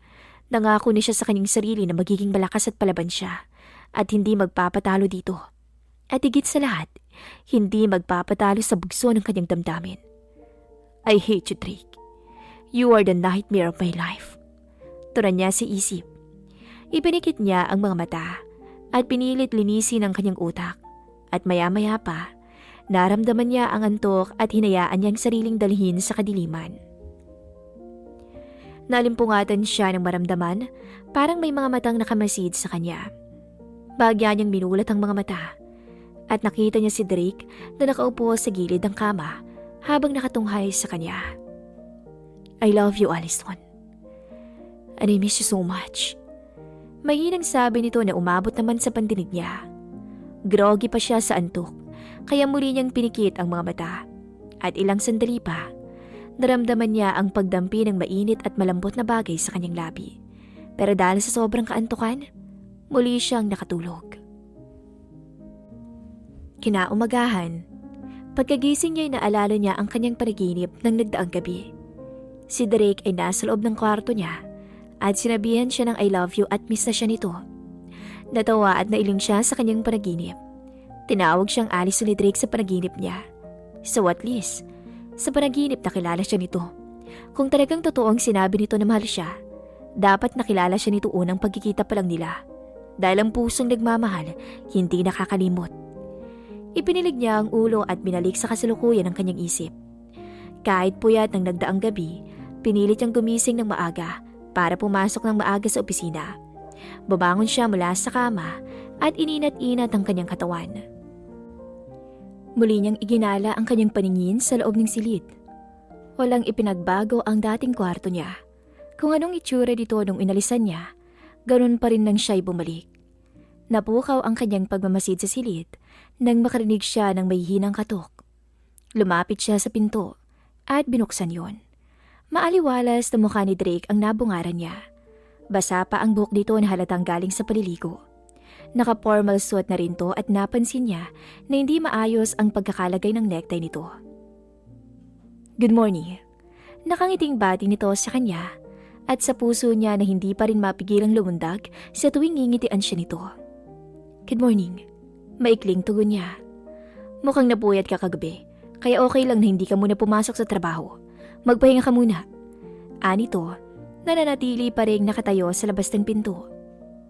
[SPEAKER 2] Nangako ni siya sa kanyang sarili na magiging malakas at palaban siya at hindi magpapatalo dito. At higit sa lahat, hindi magpapatalo sa bugso ng kanyang damdamin. I hate you, Drake. You are the nightmare of my life. Turan niya sa isip. Ipinikit niya ang mga mata at pinilit linisin ang kanyang utak. At maya-maya pa, naramdaman niya ang antok at hinayaan niyang sariling dalhin sa kadiliman. Nalimpungatan siya ng maramdaman, parang may mga matang nakamasid sa kanya. Bagya niyang minulat ang mga mata at nakita niya si Drake na nakaupo sa gilid ng kama habang nakatunghay sa kanya. I love you, Allison. And I miss you so much. Mahinang sabi nito na umabot naman sa pandinig niya. Groggy pa siya sa antok, kaya muli niyang pinikit ang mga mata. At ilang sandali pa, naramdaman niya ang pagdampi ng mainit at malambot na bagay sa kanyang labi. Pero dahil sa sobrang kaantukan, muli siyang nakatulog. Kinaumagahan, pagkagising niya ay naalala niya ang kanyang panaginip ng nagdaang gabi. Si Drake ay nasa loob ng kwarto niya at sinabihan siya ng I love you at miss na siya nito. Natawa at nailing siya sa kanyang panaginip. Tinawag siyang Allison ni Drake sa panaginip niya. So at least, sa panaginip nakilala siya nito. Kung talagang totoo ang sinabi nito na mahal siya, dapat nakilala siya nito unang pagkikita pa lang nila. Dahil ang pusong nagmamahal, hindi nakakalimot. Ipinilig niya ang ulo at binalik sa kasalukuyan ng kanyang isip. Kahit puyat ng nagdaang gabi, pinilit niyang gumising ng maaga para pumasok ng maaga sa opisina. Babangon siya mula sa kama at ininat-inat ang kanyang katawan. Muli niyang iginala ang kanyang paningin sa loob ng silid. Walang ipinagbago ang dating kwarto niya. Kung anong itsura dito nung inalisan niya, ganun pa rin nang siya'y bumalik. Napukaw ang kanyang pagmamasid sa silid nang makarinig siya ng may hinang katok. Lumapit siya sa pinto at binuksan yon. Maaliwalas na mukha ni Drake ang nabungaran niya. Basa pa ang buhok dito na halatang galing sa paliligo. Naka-formal suit na rin to at napansin niya na hindi maayos ang pagkakalagay ng necktie nito. Good morning. Nakangiting bati nito sa kanya at sa puso niya na hindi pa rin mapigilang lumundag sa tuwing ngingitian siya nito. Good morning. Maikling tugon niya. Mukhang napuyat ka kagabi, kaya okay lang na hindi ka muna pumasok sa trabaho. Magpahinga ka muna. Anito, nananatili pa rin nakatayo sa labas ng pinto.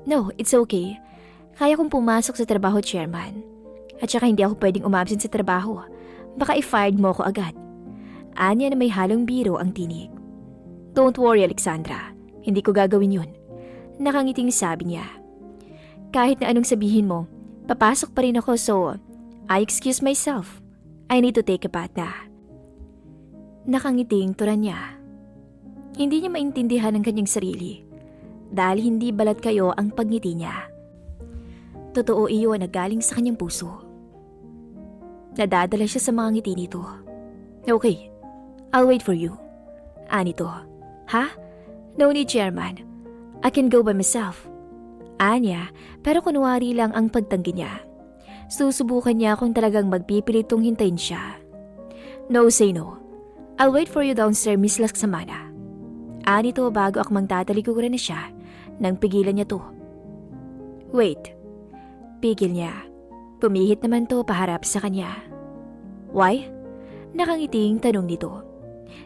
[SPEAKER 2] No, it's okay. Kaya kong pumasok sa trabaho, chairman. At saka hindi ako pwedeng umabsent sa trabaho. Baka i-fired mo ako agad. Anya na may halong biro ang tinig. Don't worry, Alexandra. Hindi ko gagawin yun. Nakangiting sabi niya. Kahit na anong sabihin mo, papasok pa rin ako so I excuse myself. I need to take a bath na. Nakangiting turan niya. Hindi niya maintindihan ang kanyang sarili dahil hindi balat kayo ang pagngiti niya. Totoo iyon na galing sa kanyang puso. Nadadala siya sa mga ngiti nito. Okay, I'll wait for you. Anito, ha? No need, Chairman. I can go by myself. Anya, pero kunwari lang ang pagtanggi niya. Susubukan niya kung talagang magpipilitong hintayin siya. No, say no. I'll wait for you downstairs, Miss Laksamana. Anito bago akmang tatalikuran na siya nang pigilan niya to. Wait. Pigil niya. Pumihit naman to paharap sa kanya. Why? Nakangiting tanong nito.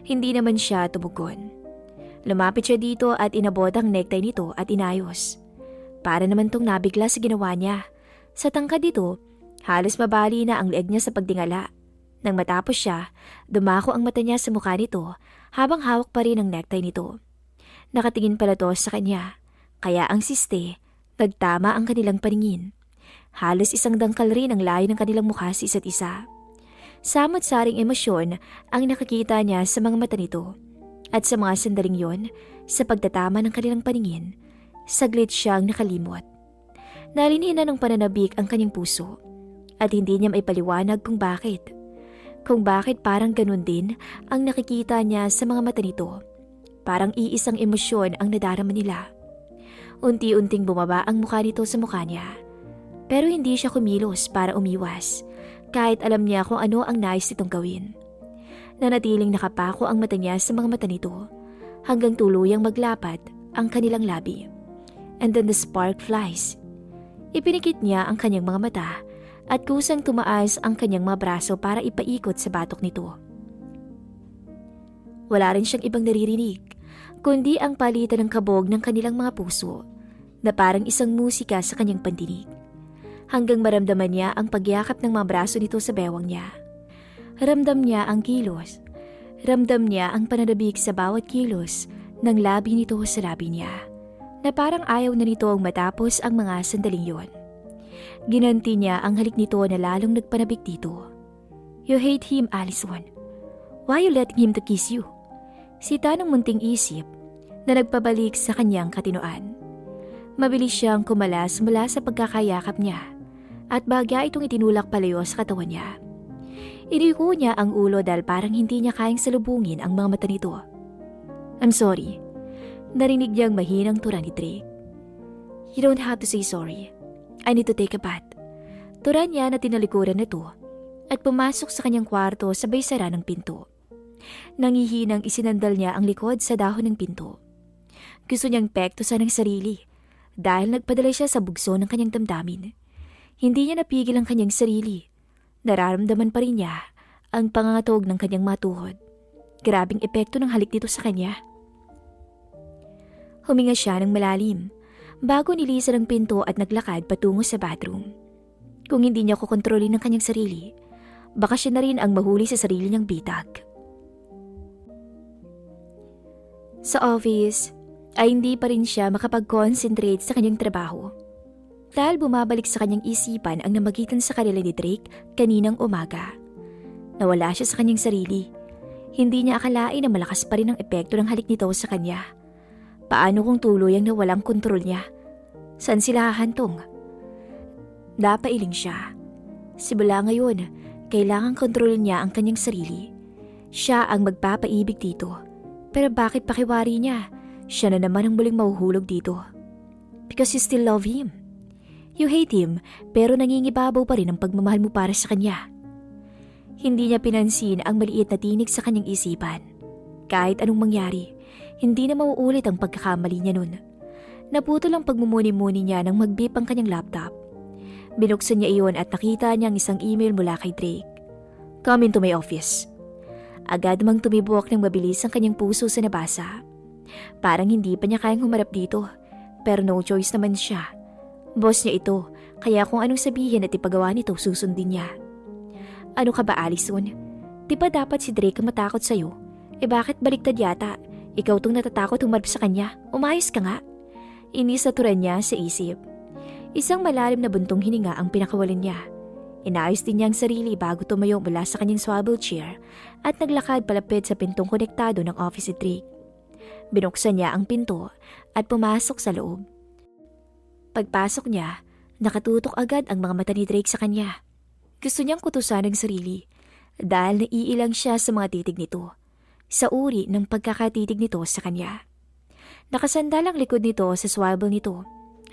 [SPEAKER 2] Hindi naman siya tumugon. Lumapit siya dito at inabot ang necktie nito at inayos. Para naman tong nabigla sa ginawa niya. Sa tangkad dito, halos mabali na ang leeg niya sa pagdingala. Nang matapos siya, dumako ang mata niya sa mukha nito habang hawak pa rin ang necktie nito. Nakatingin pala to sa kanya, kaya ang siste, nagtama ang kanilang paningin. Halos isang dangkal rin ang layo ng kanilang mukha sa isa't isa. Samot-saring emosyon ang nakakita niya sa mga mata nito. At sa mga sandaling yon, sa pagtatama ng kanilang paningin, saglit siyang nakalimot. Nalinhinan ng pananabik ang kanyang puso at hindi niya maipaliwanag kung bakit. Kung bakit parang ganun din ang nakikita niya sa mga mata nito. Parang iisang emosyon ang nadarama nila. Unti-unting bumaba ang mukha nito sa mukha niya. Pero hindi siya kumilos para umiwas, kahit alam niya kung ano ang nais nitong gawin. Nanatiling nakapako ang mata niya sa mga mata nito hanggang tuluyang maglapat ang kanilang labi. And then the spark flies. Ipinikit niya ang kanyang mga mata at kusang tumaas ang kanyang mga braso para ipaikot sa batok nito. Wala rin siyang ibang naririnig, kundi ang palitan ng kabog ng kanilang mga puso na parang isang musika sa kanyang pandinig. Hanggang maramdaman niya ang pagyakap ng mga braso nito sa bewang niya. Ramdam niya ang kilos. Ramdam niya ang pananabik sa bawat kilos ng labi nito sa labi niya, na parang ayaw na nito ang matapos ang mga sandaling yon. Ginanti niya ang halik nito na lalong nagpanabik dito. You hate him, Allison. Why you letting him to kiss you? Sita ng munting isip na nagpabalik sa kanyang katinoan. Mabilis siyang kumalas mula sa pagkakayakap niya at bagya itong itinulak palayo sa katawan niya. Iniko niya ang ulo dahil parang hindi niya kayang salubungin ang mga mata nito. I'm sorry. Narinig niyang mahinang tura ni Drake. You don't have to say sorry. I need to take a bath. Tura niya na tinalikuran na to at pumasok sa kanyang kwarto sabay sara ng pinto. Nangihinang isinandal niya ang likod sa dahon ng pinto. Gusto niyang pektusan ng sarili dahil nagpadala siya sa bugso ng kanyang damdamin. Hindi niya napigil ang kanyang sarili. Nararamdaman pa rin niya ang pangangatog ng kanyang matuhod. Grabing epekto ng halik dito sa kanya. Huminga siya ng malalim bago nilisan ang pinto at naglakad patungo sa bathroom. Kung hindi niya kukontrolin ang kanyang sarili, baka siya na rin ang mahuli sa sarili niyang bitag. Sa office, ay hindi pa rin siya makapag-concentrate sa kanyang trabaho. Dahil bumabalik sa kanyang isipan ang namagitan sa kanila ni Drake kaninang umaga. Nawala siya sa kanyang sarili. Hindi niya akalain na malakas pa rin ang epekto ng halik nito sa kanya. Paano kung tuluyang nawalang kontrol niya? Saan sila hahantong? Napailing siya. Simula ngayon, kailangang kontrolin niya ang kanyang sarili. Siya ang magpapaibig dito. Pero bakit pakiwari niya? Siya na naman ang muling mahuhulog dito. Because you still love him. You hate him, pero nangingibabaw pa rin ang pagmamahal mo para sa kanya. Hindi niya pinansin ang maliit na tinig sa kanyang isipan. Kahit anong mangyari, hindi na mauulit ang pagkakamali niya nun. Naputol ang pagmumuni-muni niya nang mag-beep ang kanyang laptop. Binuksan niya iyon at nakita niya ang isang email mula kay Drake. Come into my office. Agad namang tumibok ng mabilis ang kanyang puso sa nabasa. Parang hindi pa niya kayang humarap dito, pero no choice naman siya. Boss niya ito, kaya kung anong sabihin at ipagawa nito susundin niya. Ano ka ba, Allison? Di ba dapat si Drake ang matakot sa'yo? Bakit baliktad yata? Ikaw tong natatakot humarap sa kanya. Umayos ka nga. Inisaturan niya sa isip. Isang malalim na buntong hininga ang pinakawalan niya. Inayos din niya ang sarili bago tumayo mula sa kanyang swivel chair at naglakad palapit sa pintong konektado ng office ni Drake. Binuksan niya ang pinto at pumasok sa loob. Pagpasok niya, nakatutok agad ang mga mata ni Drake sa kanya. Gusto niyang kutusan ang sarili dahil naiilang siya sa mga titig nito, sa uri ng pagkakatitig nito sa kanya. Nakasandal ang likod nito sa swivel nito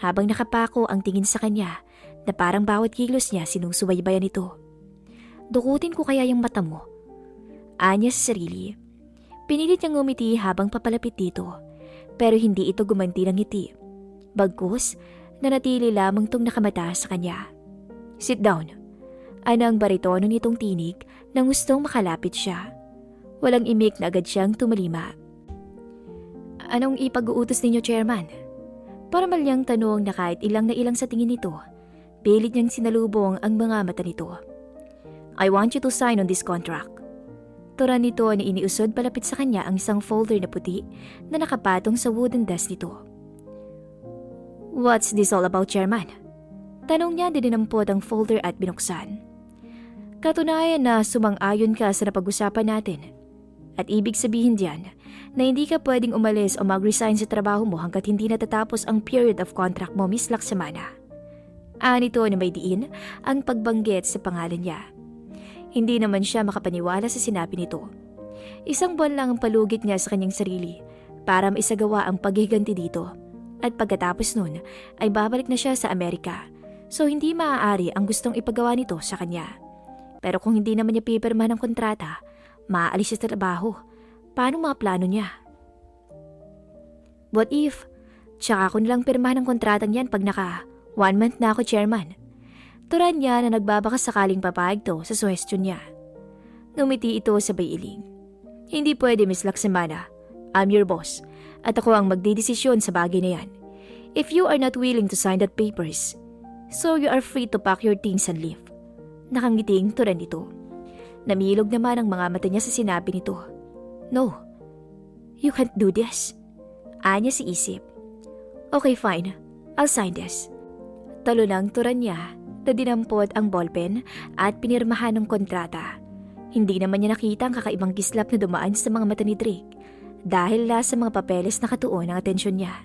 [SPEAKER 2] habang nakapako ang tingin sa kanya na parang bawat kilos niya sinusubaybayan nito. Dukutin ko kaya yung mata mo? Anya sa sarili. Pinilit niyang ngumiti habang papalapit dito, pero hindi ito gumanti ng ngiti. Bagkus, nanatili lamang tong nakamata sa kanya. Sit down. Anang baritono nitong tinig nang gustong makalapit siya. Walang imik na agad siyang tumalima. Anong ipag-uutos ninyo, Chairman? Paramal niyang tanong na kahit ilang na ilang sa tingin nito, pilit niyang sinalubong ang mga mata nito. I want you to sign on this contract. Turan nito na iniusod palapit sa kanya ang isang folder na puti na nakapatong sa wooden desk nito. What's this all about, Chairman? Tanong niya din dinampot ang folder at binuksan. Katunayan na sumang-ayon ka sa napag-usapan natin. At ibig sabihin diyan na hindi ka pwedeng umalis o mag-resign sa trabaho mo hanggat hindi natatapos ang period of contract mo, Miss Laksamana. Nito na may diin ang pagbanggit sa pangalan niya. Hindi naman siya makapaniwala sa sinabi nito. Isang buwan lang ang palugit niya sa kanyang sarili para maisagawa ang paghiganti dito. At pagkatapos nun ay babalik na siya sa Amerika. So hindi maaari ang gustong ipagawa nito sa kanya. Pero kung hindi naman niya pipirma ng kontrata, maaalis siya sa trabaho. Paano mga plano niya? What if, tsaka ako nilang pirma ng kontratang yan pag naka 1 month na ako, Chairman? Turan niya na nagbabaka sakaling papayag to sa suhestyon niya. Ngumiti ito sabay iling. Hindi pwede, Miss Laksamana. I'm your boss. At ako ang magdidesisyon sa bagay na yan. If you are not willing to sign that papers, so you are free to pack your things and leave. Nakangiting turan ito. Namilog naman ang mga mata niya sa sinabi nito. No, you can't do this. Anya si isip. Okay, fine. I'll sign this. Talo ng turan niya na dinampot ang ballpen at pinirmahan ng kontrata. Hindi naman niya nakita ang kakaibang kislap na dumaan sa mga mata ni Drake dahil sa mga papeles na katuon ang atensyon niya.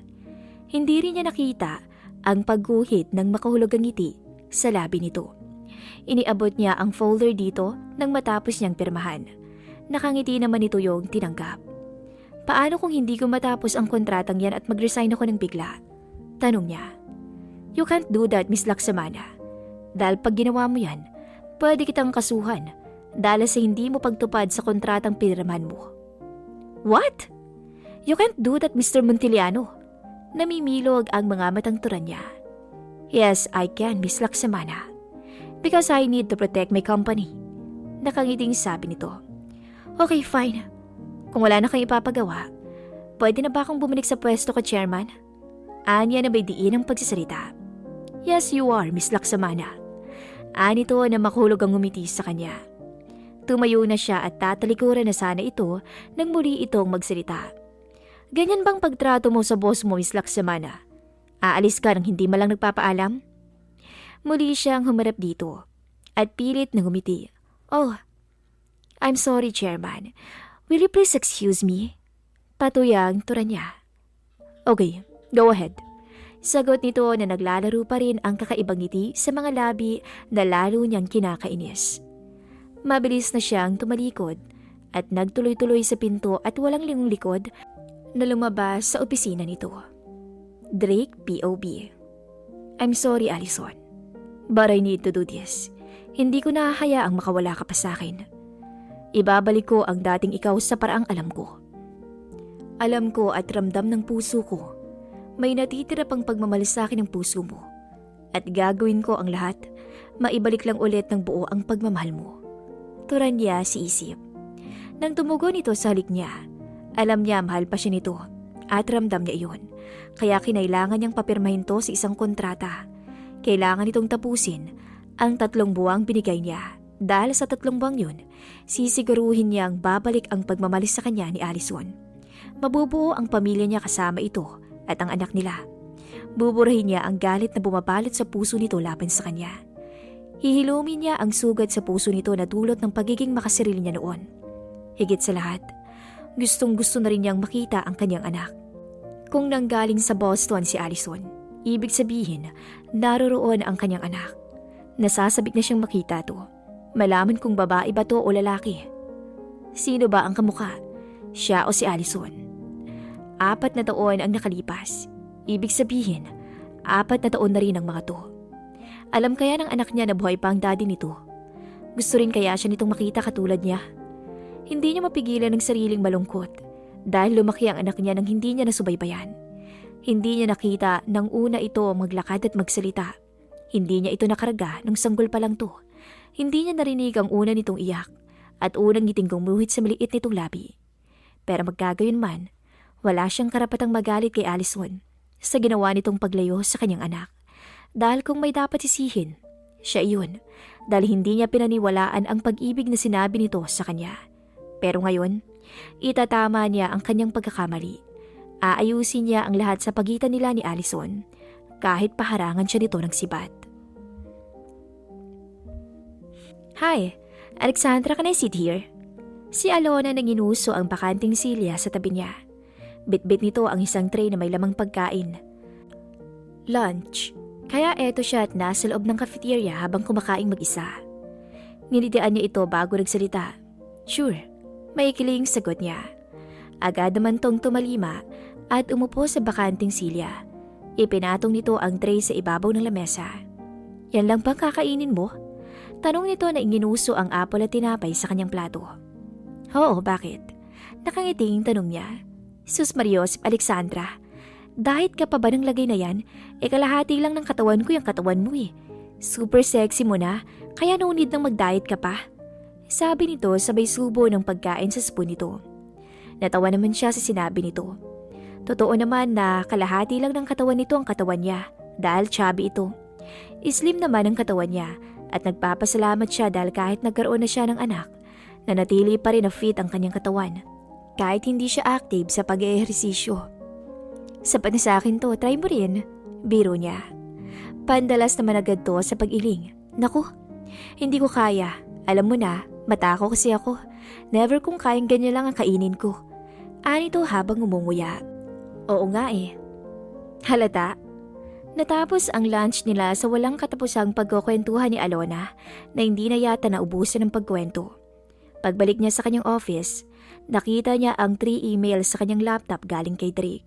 [SPEAKER 2] Hindi rin niya nakita ang pagguhit ng makahulugang ngiti sa labi nito. Iniabot niya ang folder dito nang matapos niyang pirmahan. Nakangiti naman ito yung tinanggap. Paano kung hindi ko matapos ang kontratang yan at mag-resign ako ng bigla? Tanong niya. You can't do that, Miss Laksamana. Dahil pag ginawa mo yan, pwede kitang kasuhan dahil sa hindi mo pagtupad sa kontratang pinirmahan mo. What? You can't do that, Mr. Montiliano. Namimilog ang mga matang turan niya. Yes, I can, Miss Laksamana. Because I need to protect my company. Nakangiting sabi nito. Okay, fine. Kung wala na kang ipapagawa, pwede na ba akong bumalik sa pwesto ko, Chairman? Anya na may diin ang pagsasalita. Yes, you are, Miss Laksamana. Anito na makulog ang ngumiti sa kanya. Tumayo na siya at tatalikuran na sana ito nang muli itong magsalita. Ganyan bang pagtrato mo sa boss mo, Miss Laksamana? Aalis ka nang hindi malang nagpapaalam? Muli siyang humarap dito at pilit na ngumiti. Oh, I'm sorry, Chairman. Will you please excuse me? Patuyang tura niya. Okay, go ahead. Sagot nito na naglalaro pa rin ang kakaibang ngiti sa mga labi na lalo niyang kinakainis. Mabilis na siyang tumalikod at nagtuloy-tuloy sa pinto at walang lingong likod na lumabas sa opisina nito. Drake POB. I'm sorry, Allison. But I need to do this. Hindi ko nahahayaang makawala ka pa sa akin. Ibabalik ko ang dating ikaw sa paraang alam ko. Alam ko at ramdam ng puso ko. May natitira pang pagmamalasakit ng puso mo. At gagawin ko ang lahat, maibalik lang ulit ng buo ang pagmamahal mo. Turan niya si isip. Nang tumugon ito sa halik niya, alam niya mahal pa siya nito at ramdam niya iyon. Kaya kinailangan niyang papirmahin to sa isang kontrata. Kailangan itong tapusin ang 3 buwang binigay niya. Dahil sa 3 buwang yun, sisiguruhin niyang babalik ang pagmamalis sa kanya ni Allison. Mabubuo ang pamilya niya kasama ito at ang anak nila. Buburahin niya ang galit na bumabalot sa puso nito laban sa kanya. Hihilumin niya ang sugat sa puso nito na dulot ng pagiging makasarili niya noon. Higit sa lahat, gustong-gusto na rin niyang makita ang kanyang anak. Kung nanggaling sa Boston si Allison, ibig sabihin, naroroon ang kanyang anak. Nasasabik na siyang makita to. Malaman kung babae ba to o lalaki. Sino ba ang kamukha? Siya o si Allison? 4 na taon ang nakalipas. Ibig sabihin, 4 na taon na rin ang mga to. Alam kaya ng anak niya na buhay pa ang daddy nito? Gusto rin kaya siya nitong makita katulad niya? Hindi niya mapigilan ng sariling malungkot dahil lumaki ang anak niya nang hindi niya nasubaybayan. Hindi niya nakita nang una ito maglakad at magsalita. Hindi niya ito nakaraga nung sanggol pa lang to. Hindi niya narinig ang una nitong iyak at unang ngiting gumuhit sa maliit nitong labi. Pero magkagayon man, wala siyang karapatang magalit kay Allison sa ginawa nitong paglayo sa kanyang anak. Dahil kung may dapat sisihin, siya iyon dahil hindi niya pinaniwalaan ang pag-ibig na sinabi nito sa kanya. Pero ngayon, itatama niya ang kanyang pagkakamali. Aayusin niya ang lahat sa pagitan nila ni Allison kahit paharangan siya nito ng sibat. Hi, Alexandra, can I sit here? Si Alona nang inuso ang bakanting silya sa tabi niya. Bitbit nito ang isang tray na may lamang pagkain. Lunch. Kaya eto siya at nasa loob ng cafeteria habang kumakaing mag-isa. Nilitian niya ito bago nagsalita. Sure, may ikiling sagot niya. Agad naman tong tumalima at umupo sa bakanting silya. Ipinatong nito ang tray sa ibabaw ng lamesa. Yan lang bang kakainin mo? Tanong nito na inginuso ang apple at tinapay sa kanyang plato. Oo, bakit? Nakangiting tanong niya. Sus Marios, Alexandra, diet ka pa ba ng lagay na yan? Kalahati lang ng katawan ko yung katawan mo eh. Super sexy mo na, kaya no need nang mag-diet ka pa. Sabi nito sabay subo ng pagkain sa spoon nito. Natawa naman siya sa sinabi nito. Totoo naman na kalahati lang ng katawan nito ang katawan niya dahil chubby ito. Slim naman ang katawan niya at nagpapasalamat siya dahil kahit nagkaroon na siya ng anak, nanatili pa rin na fit ang kanyang katawan kahit hindi siya active sa pag-eehersisyo. Sapat na sa akin to, try mo rin, biro niya. Pandalas naman agad to sa pag-iling. Naku, hindi ko kaya. Alam mo na, matako kasi ako. Never kung kayang ganyan lang ang kainin ko. Ani to habang umunguya. Oo nga eh. Halata. Natapos ang lunch nila sa walang katapusang pagkukwentuhan ni Alona na hindi na yata naubusan ng pagkwento. Pagbalik niya sa kanyang office, nakita niya ang 3 emails sa kanyang laptop galing kay Drake.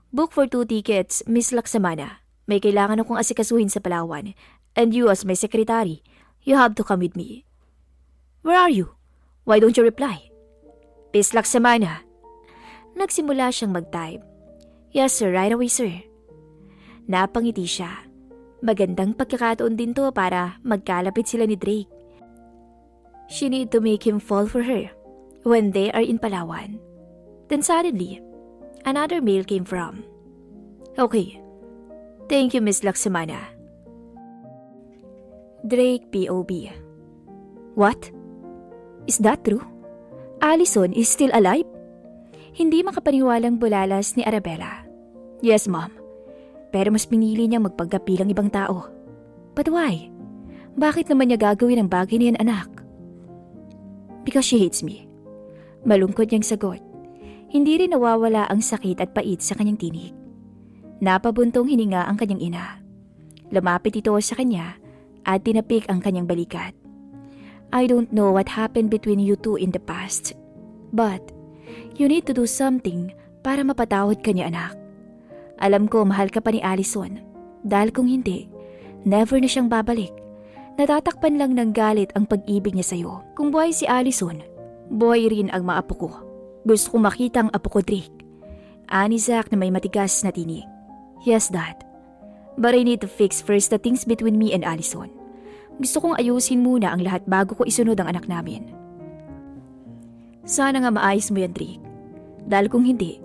[SPEAKER 2] Book for 2 tickets, Miss Laksamana. May kailangan akong asikasuhin sa Palawan. And you as my secretary, you have to come with me. Where are you? Why don't you reply? Miss Laksamana. Nagsimula siyang mag-type. Yes sir, right away sir. Napangiti siya. Magandang pagkakataon din to para magkalapit sila ni Drake. She need to make him fall for her when they are in Palawan. Then suddenly, another mail came from. Okay. Thank you, Miss Laksamana. Drake POB. What? Is that true? Allison is still alive? Hindi makapaniwalang bulalas ni Arabella. Yes, ma'am. Pero mas pinili niyang magpagkapilang ibang tao. But why? Bakit naman niya gagawin ang bagay niyan, anak? Because she hates me. Malungkot niyang sagot. Hindi rin nawawala ang sakit at pait sa kanyang tinig. Napabuntong hininga ang kanyang ina. Lumapit ito sa kanya at tinapik ang kanyang balikat. I don't know what happened between you two in the past. But you need to do something para mapatawad ka niya, anak. Alam ko mahal ka pa ni Allison. Dahil kung hindi, never na siyang babalik. Natatakpan lang ng galit ang pag-ibig niya sa'yo. Kung buhay si Allison, buhay rin ang mga apo ko. Gusto kong makita ang apo ko, Drake. Ani Zach na may matigas na tinig. Yes, Dad. But I need to fix first the things between me and Allison. Gusto kong ayusin muna ang lahat bago ko isunod ang anak namin. Sana nga maayos mo yan, Drake. Dahil kung hindi,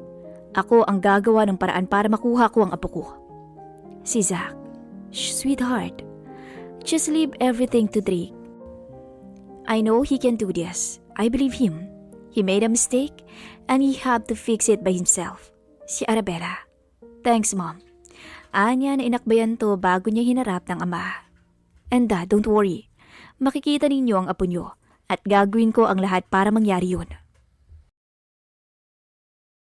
[SPEAKER 2] ako ang gagawa ng paraan para makuha ko ang apo ko. Si Zach. Sweetheart. Just leave everything to Drake. I know he can do this. I believe him. He made a mistake and he had to fix it by himself. Si Arabella. Thanks, Mom. Anya na inakbayan to bago niya hinarap ng ama. And Dad, don't worry. Makikita ninyo ang apo niyo At gagawin ko ang lahat para mangyari yun.